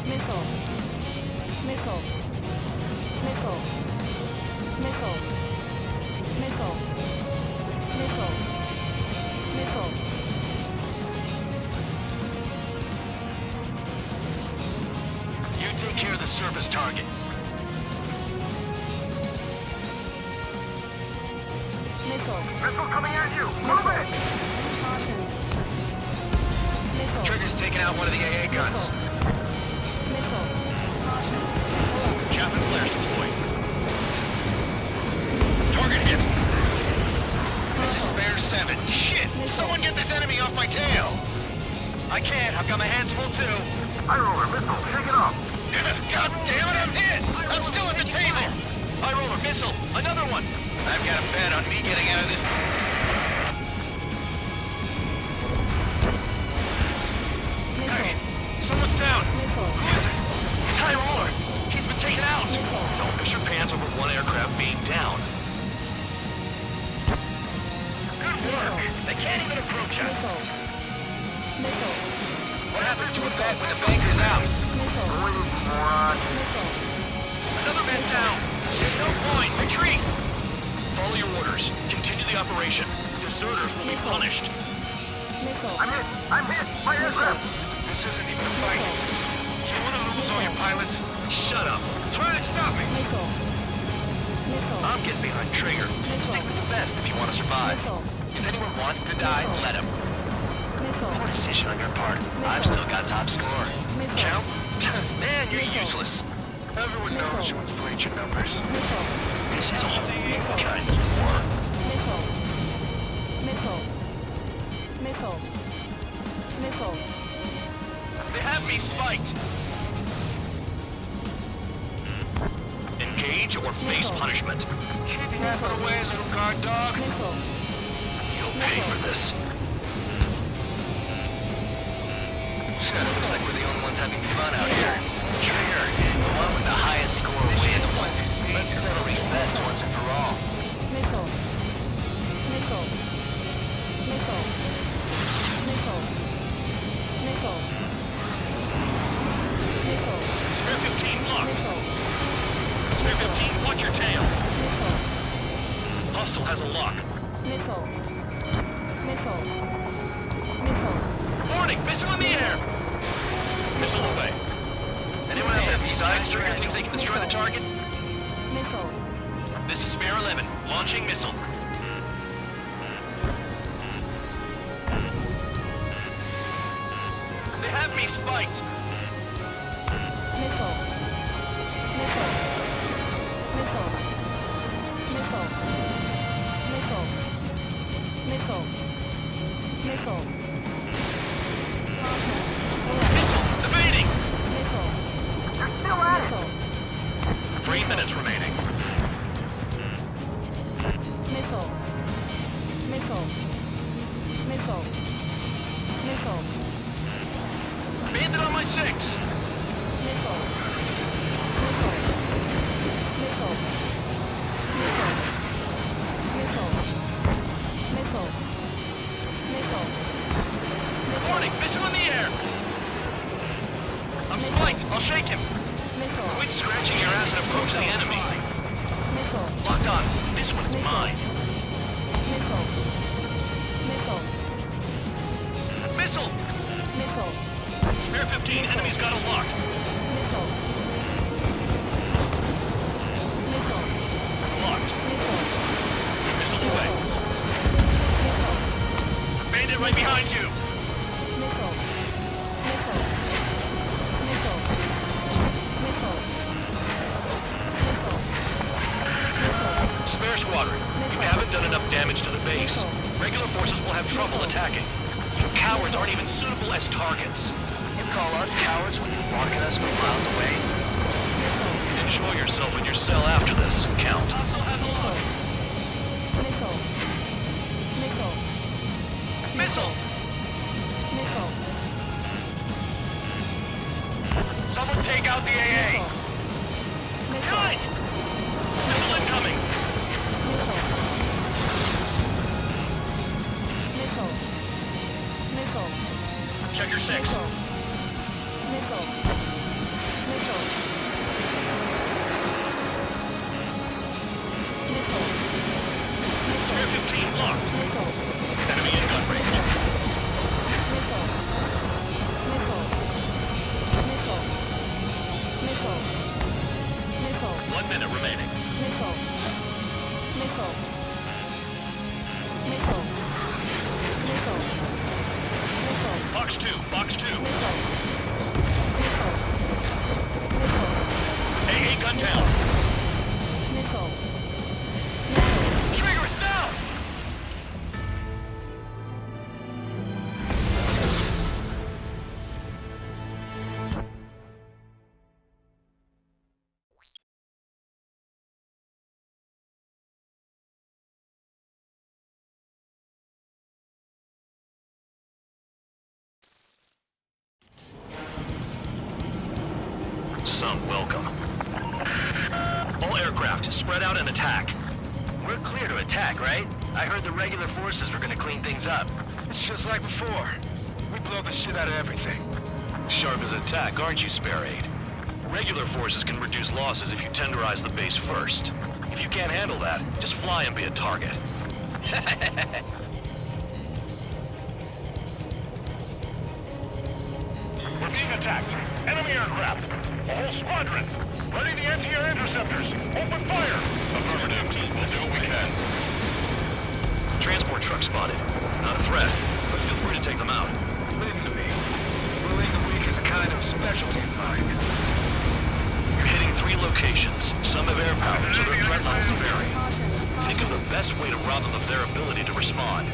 Missile. Missile. Missile. Missile. Missile. Missile. Missile. You take care of the surface target. Missile. Missile coming at you. Move it. Caution. Missile. Trigger's taking out one of the AA guns. Missile. Caution. Chaff and flares deployed. Target hit. This is spare 7. Shit! Someone get this enemy off my tail! I can't. I've got my hands full too. High roller missile. Shake it off. God damn it, I'm hit! I'm still at the table! High roller missile. Another one. I've got a bet on me getting out of this. Hey, someone's down. Who is it? It's High roller. He's been taken out. Don't miss your pants over one aircraft being down. Good work. They can't even approach us. Missile. Missile. What happens to a bet when the banker's out? Missile. Missile. Another bet down. There's no point. Retreat. Follow your orders. Continue the operation. Deserters will be punished. Missile. I'm hit. I'm hit. My aircraft. This isn't even a fight. You want to lose all your pilots? Shut up. Try and stop me. Missile. Missile. I'm getting behind Trigger. Stick with the best if you want to survive. Missile. If anyone wants to die, let him. Missile. Poor decision on your part. I've still got top score. Missile. Count? Man, you're useless. Everyone knows you inflate your numbers. Missile. This is a whole new kind of war. Missile. Missile. Missile. Missile. They have me spiked. or face punishment. Keep your effort away, little guard dog. Missile. You'll pay pay for this. Looks like we're the only ones having fun out here. Trigger, the one with the highest score wins. Let's settle these best once and for all. Missile. Missile. Missile. Missile. Missile. Missile. Spare 15 blocked. Missile. Spare 15, watch your tail. Missile. Hostile has a lock. Missile. Missile. Missile. Warning, missile in the air. Missile away. Anyone out there besides Trigger think they can destroy the target? Missile. This is Spare 11, launching missile. They have me spiked. Missile. Missile. Missile. Missile. Missile. Missile. Missile. Evading. Missile. You're still at it! Missile. 3 minutes remaining. Missile. Missile. Missile. Missile. Bandit on my 6. Missile. Missile. Missile. Missile. Missile. Missile. Missile. Warning, missile in the air. I'm spiked. I'll shake him. Missile. Quit scratching your ass and approach the enemy. Missile. Locked on. This one is mine. Missile. Missile. Missile. Missile. Spare 15, enemy's got a lock. Missile. Missile. Locked. Missile. Missile away. Missile. Bandit right behind you. Missile. Missile. Missile. Missile. Missile. Missile. Spare squadron, you haven't done enough damage to the base. Regular forces will have trouble attacking. You cowards aren't even suitable as targets. You call us cowards when you're marking us from miles away? Enjoy yourself in your cell after this, Count. Missile. Missile. Missile. Missile. Someone take out the AA. Behind! Missile incoming! Missile. Missile. Check your 6. Missile. Missile. Missile. Missile. Spare 15 locked. Missile. Enemy in gun range. Missile. Missile. Missile. Missile. Missile. 1 minute remaining. Missile. Missile. Missile. Missile. Missile. Fox 2, Fox 2. Missile. Missile. Missile. AA gun down. Missile. Trigger is down. Some welcome. All aircraft, spread out and attack. We're clear to attack, right? I heard the regular forces were gonna clean things up. It's just like before. We blow the shit out of everything. Sharp as attack, aren't you, Spare 8? Regular forces can reduce losses if you tenderize the base first. If you can't handle that, just fly and be a target. We're being attacked. Enemy aircraft. A whole squadron. Ready the anti-air interceptors. Open fire. Affirmative. We'll do what we can. Transport truck spotted. Not a threat, but feel free to take them out. Leave them to me. Bullying the weak is a kind of specialty of mine. You're hitting 3 locations. Some have air power, so their threat levels vary. Think of the best way to rob them of their ability to respond.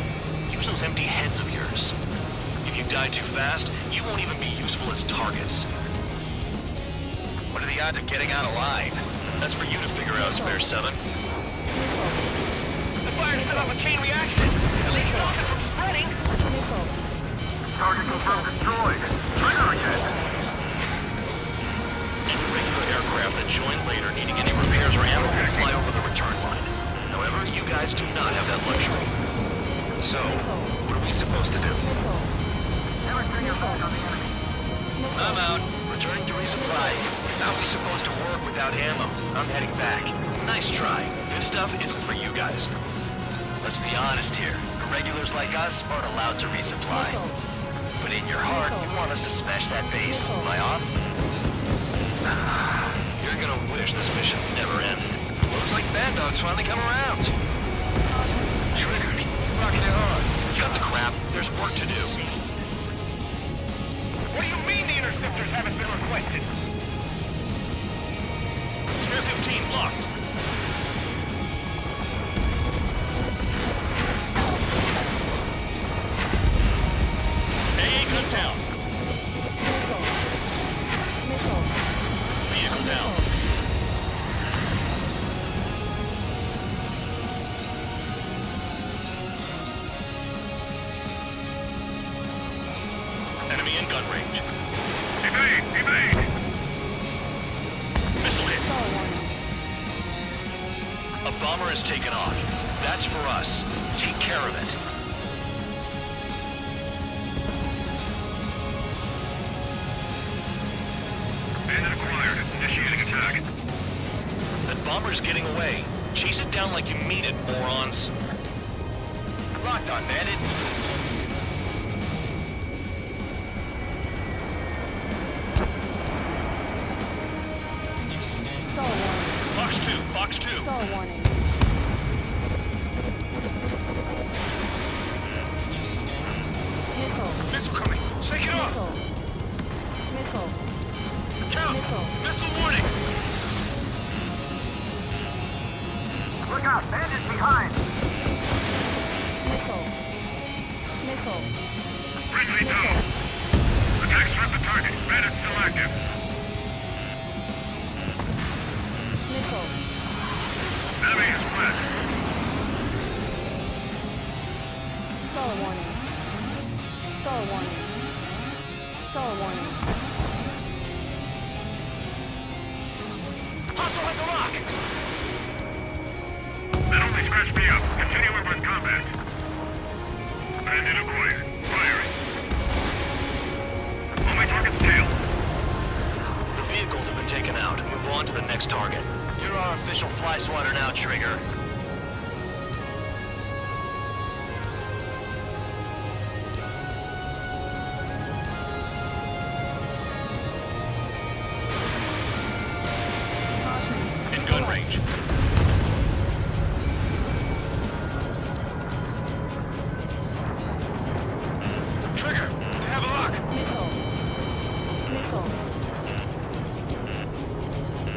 Use those empty heads of yours. If you die too fast, you won't even be useful as targets. What are the odds of getting out alive? That's for you to figure out, Spare 7. The fire set off a chain reaction. At least stop it from So, what are we supposed to do? Everything is on the enemy. I'm out. Returning to resupply. How are we supposed to work without ammo? I'm heading back. Nice try. This stuff isn't for you guys. Let's be honest here. The regulars like us aren't allowed to resupply. But in your heart, you want us to smash that base. Am I off? You're gonna wish this mission never ended. Looks like Bad Dog's finally come around. Triggered. Rocking it hard. Got the crap. There's work to do. What do you mean the interceptors haven't been requested? Spare 15 locked. AA gun down. Vehicle down. Enemy in gun range. Evade! Evade! Missile hit. A bomber is taken off. That's for us. Take care of it. Bandit acquired. Initiating attack. That bomber's getting away. Chase it down like you mean it, morons. Locked on, Bandit. Fox 2, Fox 2. Star warning. Missile. Missile coming. Shake it off. Missile. Count. Missile. Missile warning. Look out, bandits behind. Missile. Missile. Bringiton. Attack stripped the target. Bandit still active. Missile. Enemy is west. Star warning. Star warning. Star warning. Hostile has a lock. That only scratched me up. Continue with combat. Bandit acquired. Firing. On my target's tail. The vehicles have been taken out. Move on to the next target. You're our official fly swatter now, Trigger. In gun range. Trigger. They have a lock. Missile. Missile.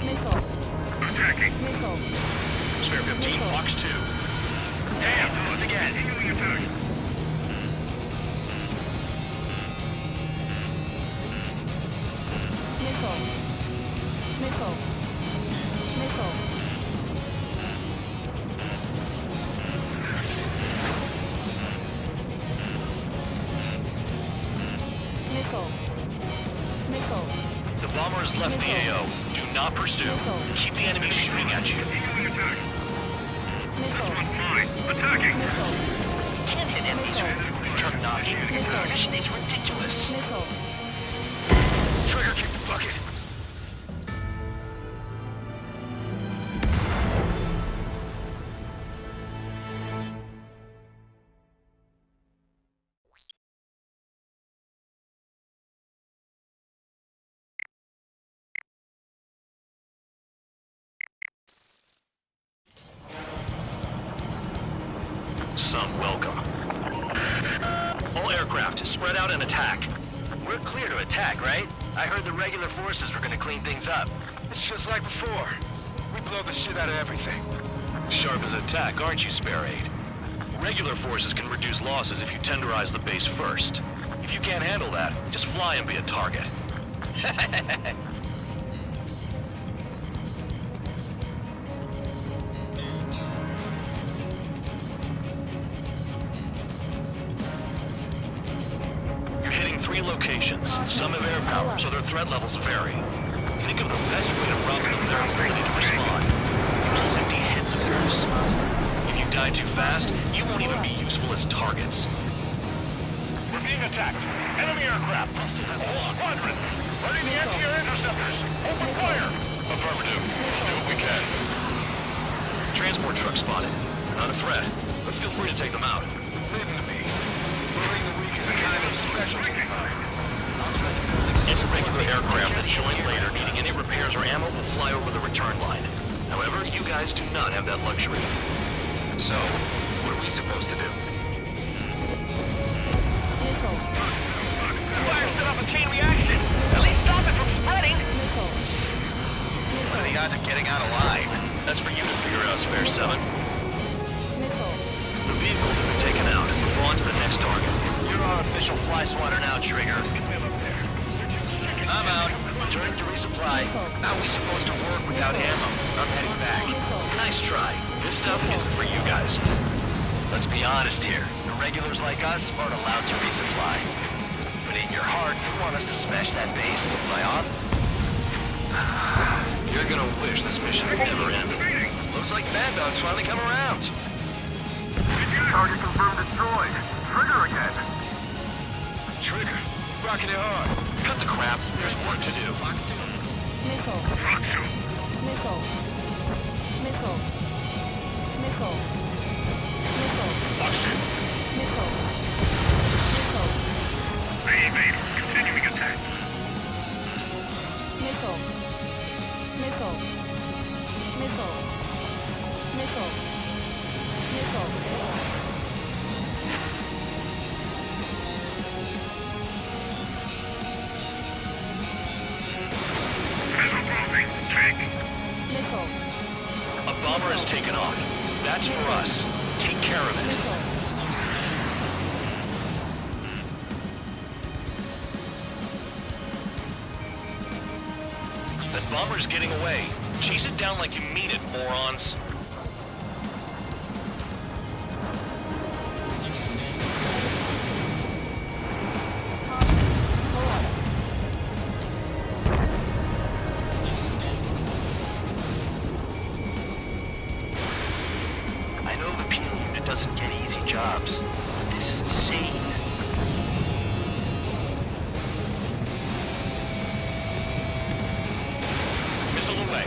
Missile. Attacking. Missile. Spare 15, Fox 2. Damn. Lost again. Healing attack. Missile. Missile. Missile. Missile. Missile. The bomber has left the AO. Do not pursue. Keep the enemy shooting at you. Healing attack. Missile. Mine. Attacking. Missile. Can't hit enemies with return knocking. This mission is ridiculous. Missile. Trigger, kick the bucket. Some welcome. All aircraft, spread out and attack. We're clear to attack, right? I heard the regular forces were gonna clean things up. It's just like before. We blow the shit out of everything. Sharp as attack, aren't you, Spare 8? Regular forces can reduce losses if you tenderize the base first. If you can't handle that, just fly and be a target. You're hitting 3 locations. Some have air power, so their threat levels vary. Think of the best way to rob them of their ability to respond. Use those empty heads of yours. If you die too fast, you won't even be useful as targets. We're being attacked. Enemy aircraft. Hostile has Whole locked. squadron. Ready the anti-air interceptors. Open fire. Affirmative. We'll do what we can. Transport truck spotted. Not a threat, but feel free to take them out. Leave them to me. Bullying the weak is a kind of specialty of mine. Any regular aircraft that join later needing any repairs or ammo will fly over the return line. However, you guys do not have that luxury. So, what are we supposed to do? Missile. Fire set off a chain reaction. At least stop it from spreading. Missile. What are the odds of getting out alive? That's for you to figure out, Spare 7. Missile. The vehicles have been taken out. Move on to the next target. You're our official fly swatter now, Trigger. I'm out. Returning to resupply. How are we supposed to work without ammo? I'm heading back. Nice try. This stuff isn't for you guys. Let's be honest here. Irregulars like us aren't allowed to resupply. But in your heart, you want us to smash that base. Am I off? You're gonna wish this mission would never end. Looks like Bad Dog's finally come around. Target confirmed destroyed. Trigger again. Trigger, rocking it hard. Cut the crap. There's work to do. Missile. Missile. Missile. Missile. Missile. Fox 2. Missile. Missile. Evade. Continuing attack. Missile. Missile. Missile. Missile. Missile. Missile. A bomber has taken off. That's for us. Take care of it. Missile. That bomber's getting away. Chase it down like you mean it, morons. I know the penal unit doesn't get easy jobs, but this is insane. Missile away.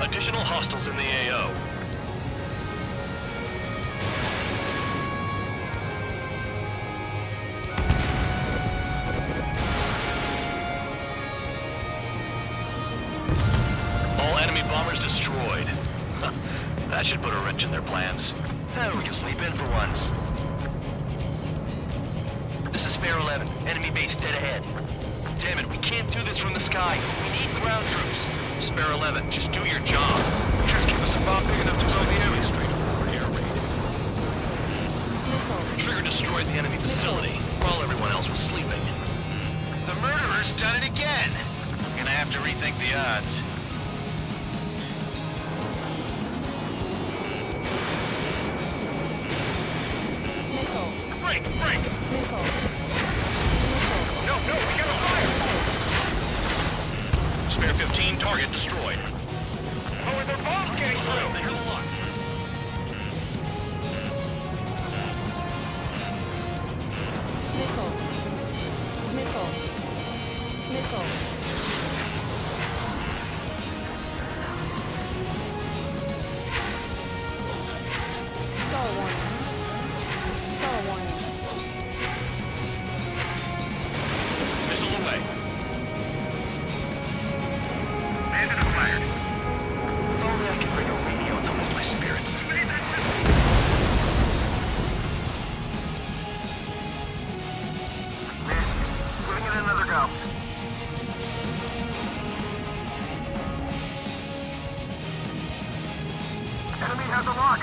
Additional hostiles in the AO. All enemy bombers destroyed. That should put a wrench in their plans. We can sleep in for once. This is Spare 11. Enemy base dead ahead. Damn it, we can't do this from the sky. We need ground troops. Spare 11, just do your job. Just give us a bomb big enough to blow the area. Straightforward air raid. Missile. Trigger destroyed the enemy facility while everyone else was sleeping. The murderer's done it again. I'm gonna have to rethink the odds. Missile. Break! Break! Missile. No, no, we gotta fire! Spare 15, target destroyed. Oh, and their bombs getting through! They hit a lot. Missile. Missile. Missile. Enemy has a lock.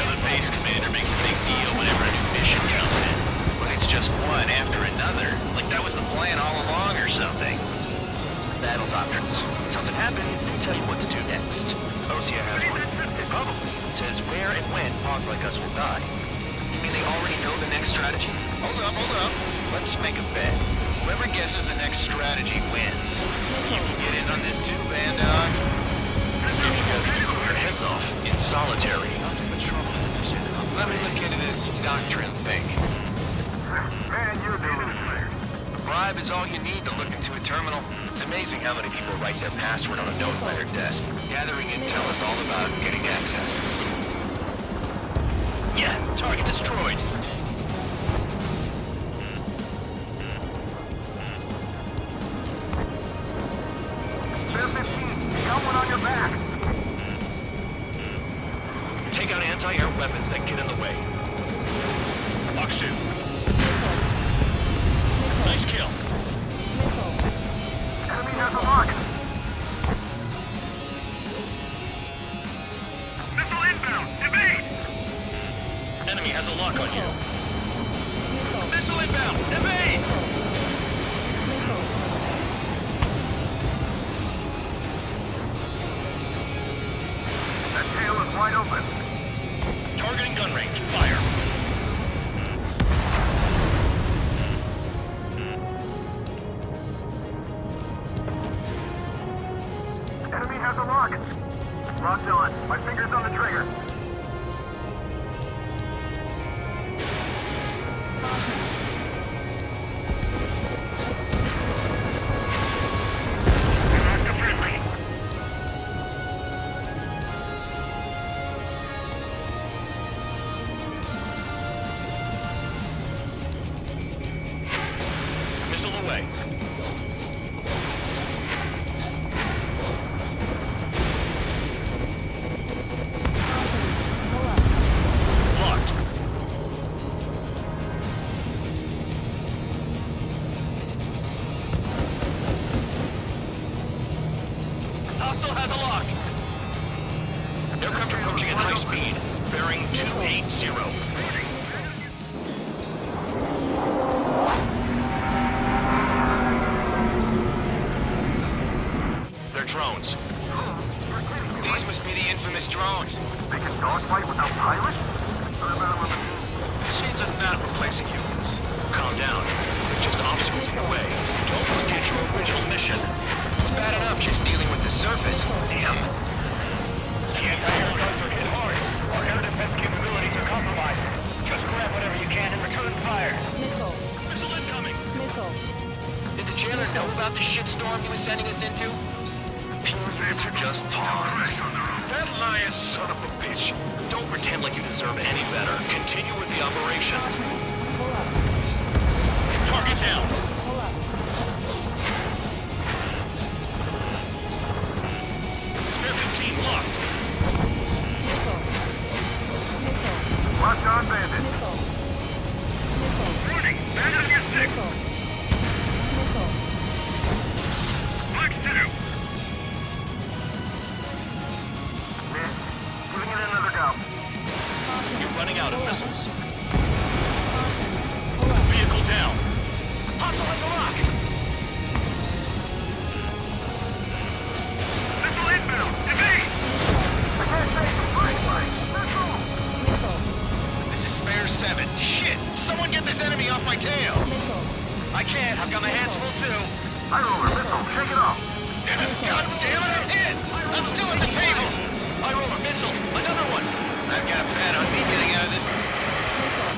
The base commander makes a big deal whenever a new mission comes in. But it's just one after another. Like that was the plan all along or something. Battle doctrines. Something happens, they tell you what to do next. Osea has one. It probably says where and when pawns like us will die. You mean they already know the next strategy? Hold up. Let's make a bet. Whoever guesses the next strategy wins. You can get in on this too, Bandon. You guys can cool your heads off. It's solitary. Nothing but trouble this mission. Let me look into this doctrine thing. Man, you're delusional. A bribe is all you need to look into a terminal. It's amazing how many people write their password on a note by their desk. Gathering intel is all about getting access. Yeah, target destroyed. Spare 15. Got one on your back. Take out anti-air weapons that get in the way. Box 2. Nice kill. Enemy has a lock. Missile inbound. Evade. Enemy has a lock on you. Missile inbound. Evade! That tail is wide open. Targeting gun range. Fire. Enemy has a lock. Locked on. My finger's on the trigger. Missile away. Locked. Hostile has a lock. Aircraft approaching at high speed, bearing 280. They're drones. These must be the infamous drones. They can dogfight without pilots? Machines are not replacing humans. Calm down. They're just obstacles in the way. Don't forget your original mission. It's bad enough just dealing with the surface. Damn. The anti-air guns are hit hard. Our air defense capabilities are compromised. Just grab whatever you can and return fire. Missile. Missile incoming. Missile. Did the jailer know about the shitstorm he was sending us into? Pyramids are just pawns. That liar son of a bitch. Don't pretend like you deserve any better. Continue with the operation. Pull up. Target down. Pull up. Spare 15 locked. Missile. Missile. Locked on bandit. Missile. Missile. Running! Bandit on your six! Missile. Missile. Box 2! Giving it another go. You're running out of missiles. Pull up. Vehicle down. Hostile has a lock! Missile inbound! Evade! I can't take the fight. Missile! Missile. This is Spare 7. Shit! Someone get this enemy off my tail! Missile. I can't. I've got my hands full too. High roller, missile. Shake it off. God damn it, I'm hit! I'm still at the table! I roll a missile. Another one! I've got a bet on me getting out of this. Missile.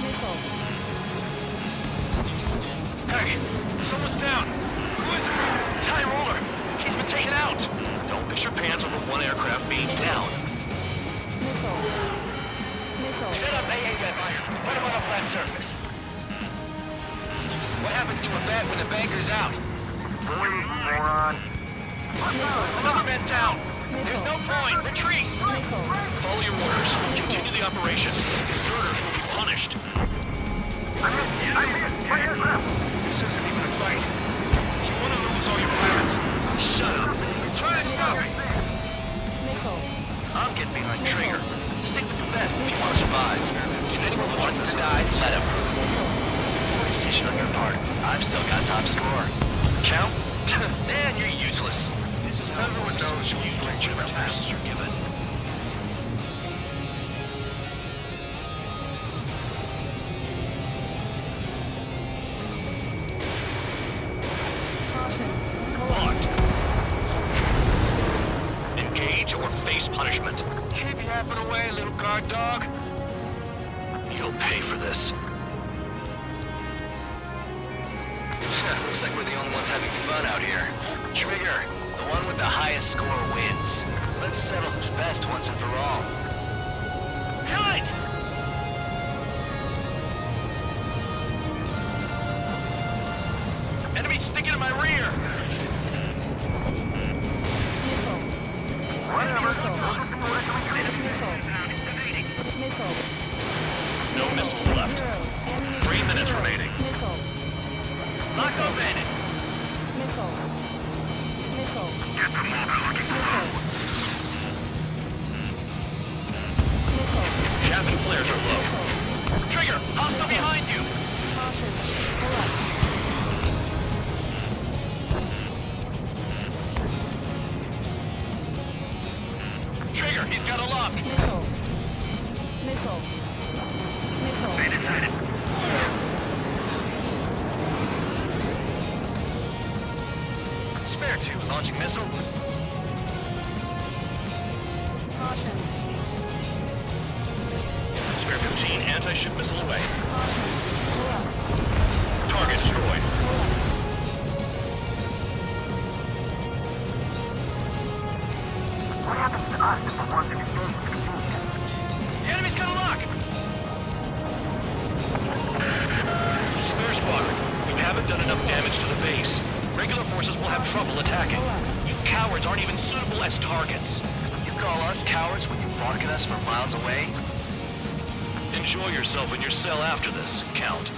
Missile. Hey, someone's down. Who is it? High roller. He's been taken out. Don't piss your pants over one aircraft being down. Missile. Missile. Set up AA fire. Put him on a flat surface. What happens to a bet when the banker's out? Boy, moron. Another man down. There's no point. Retreat. Missile. Follow your orders. Continue the operation. operation. Deserters will be punished. I'm hit! My aircraft! This isn't even a fight. You want to lose all your pilots? Shut up. Try to stop me! Missile. I'm getting behind Trigger. Stick with the best if you want to survive. If anyone wants to die, let him. Decision on your part. I've still got top score. Count? Man, you're useless. This is how everyone knows you do whatever tasks you're given. Locked. Engage or face punishment. Keep yapping away, little guard dog. You'll pay for this. Looks like we're the only ones having fun out here. Trigger, the one with the highest score wins. Let's settle who's best once and for all. Behind! Enemy sticking in my rear! Missile. Whatever. Missile. No missiles left. 3 minutes remaining. Missile. Locked on bandit! Missile. Missile. Get them all looking for. Missile. Chaff and flares are low. Trigger! Hostile behind you! Caution. Pull up. Trigger, he's got a lock! Missile. Missile. Missile. They decided. Spare two, launching missile. Caution. Spare 15, anti-ship missile away. Caution. Pull up. Target destroyed. Pull up. What happens to us if the ones that engage succeed? The enemy's got a lock! Spare squadron, you haven't done enough damage to the base. Regular forces will have trouble attacking. You cowards aren't even suitable as targets. You call us cowards when you bark at us from miles away? Enjoy yourself in your cell after this, Count.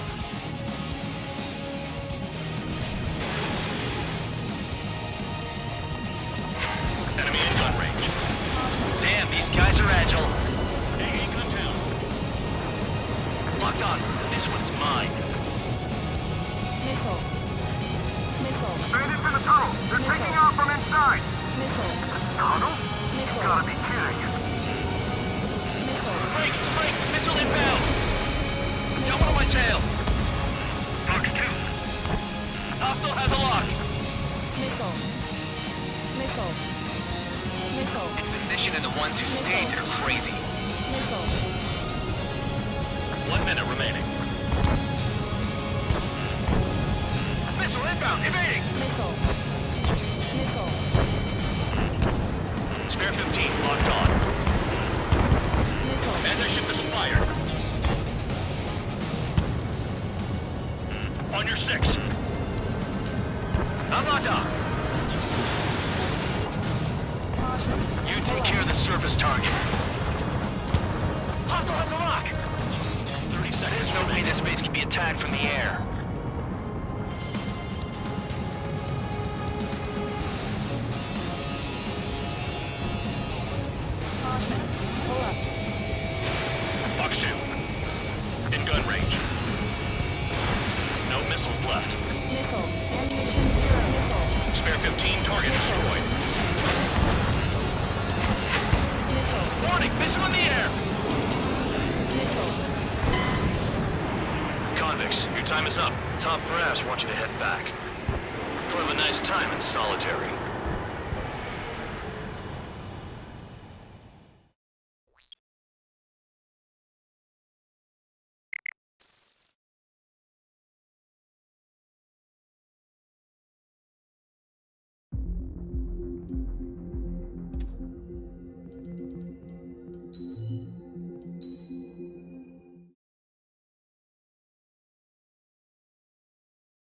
Enemy in gun range. Damn, these guys are agile. AA gun down. Locked on. This one's mine. Missile. Missile. Bandits in the tunnel. They're taking off from inside. Missile. Tunnel? You Missile. gotta be kidding. Missile. Break! Break! Missile inbound! Got one on my tail! Fox 2. Hostile has a lock! Missile. Missile. Missile. It's the mission and the ones who stayed that are crazy. Missile. 1 minute remaining. Missile inbound! Evading! Missile. Missile. Spare 15 locked on. Missile. Anti-ship missile fired. On your 6. I'm locked on! Caution. You take care of the surface target. Hostile has a lock! 30 seconds There's no way remaining. this base can be attacked from the air. Caution. Pull up. Fox 2. In gun range. No missiles left. Missile. Ammunition 0. Missile. Spare 15 target destroyed. Missile. Warning! Missile in the air! Missile. Convicts, your time is up. Top brass want you to head back. You'll have a nice time in solitary.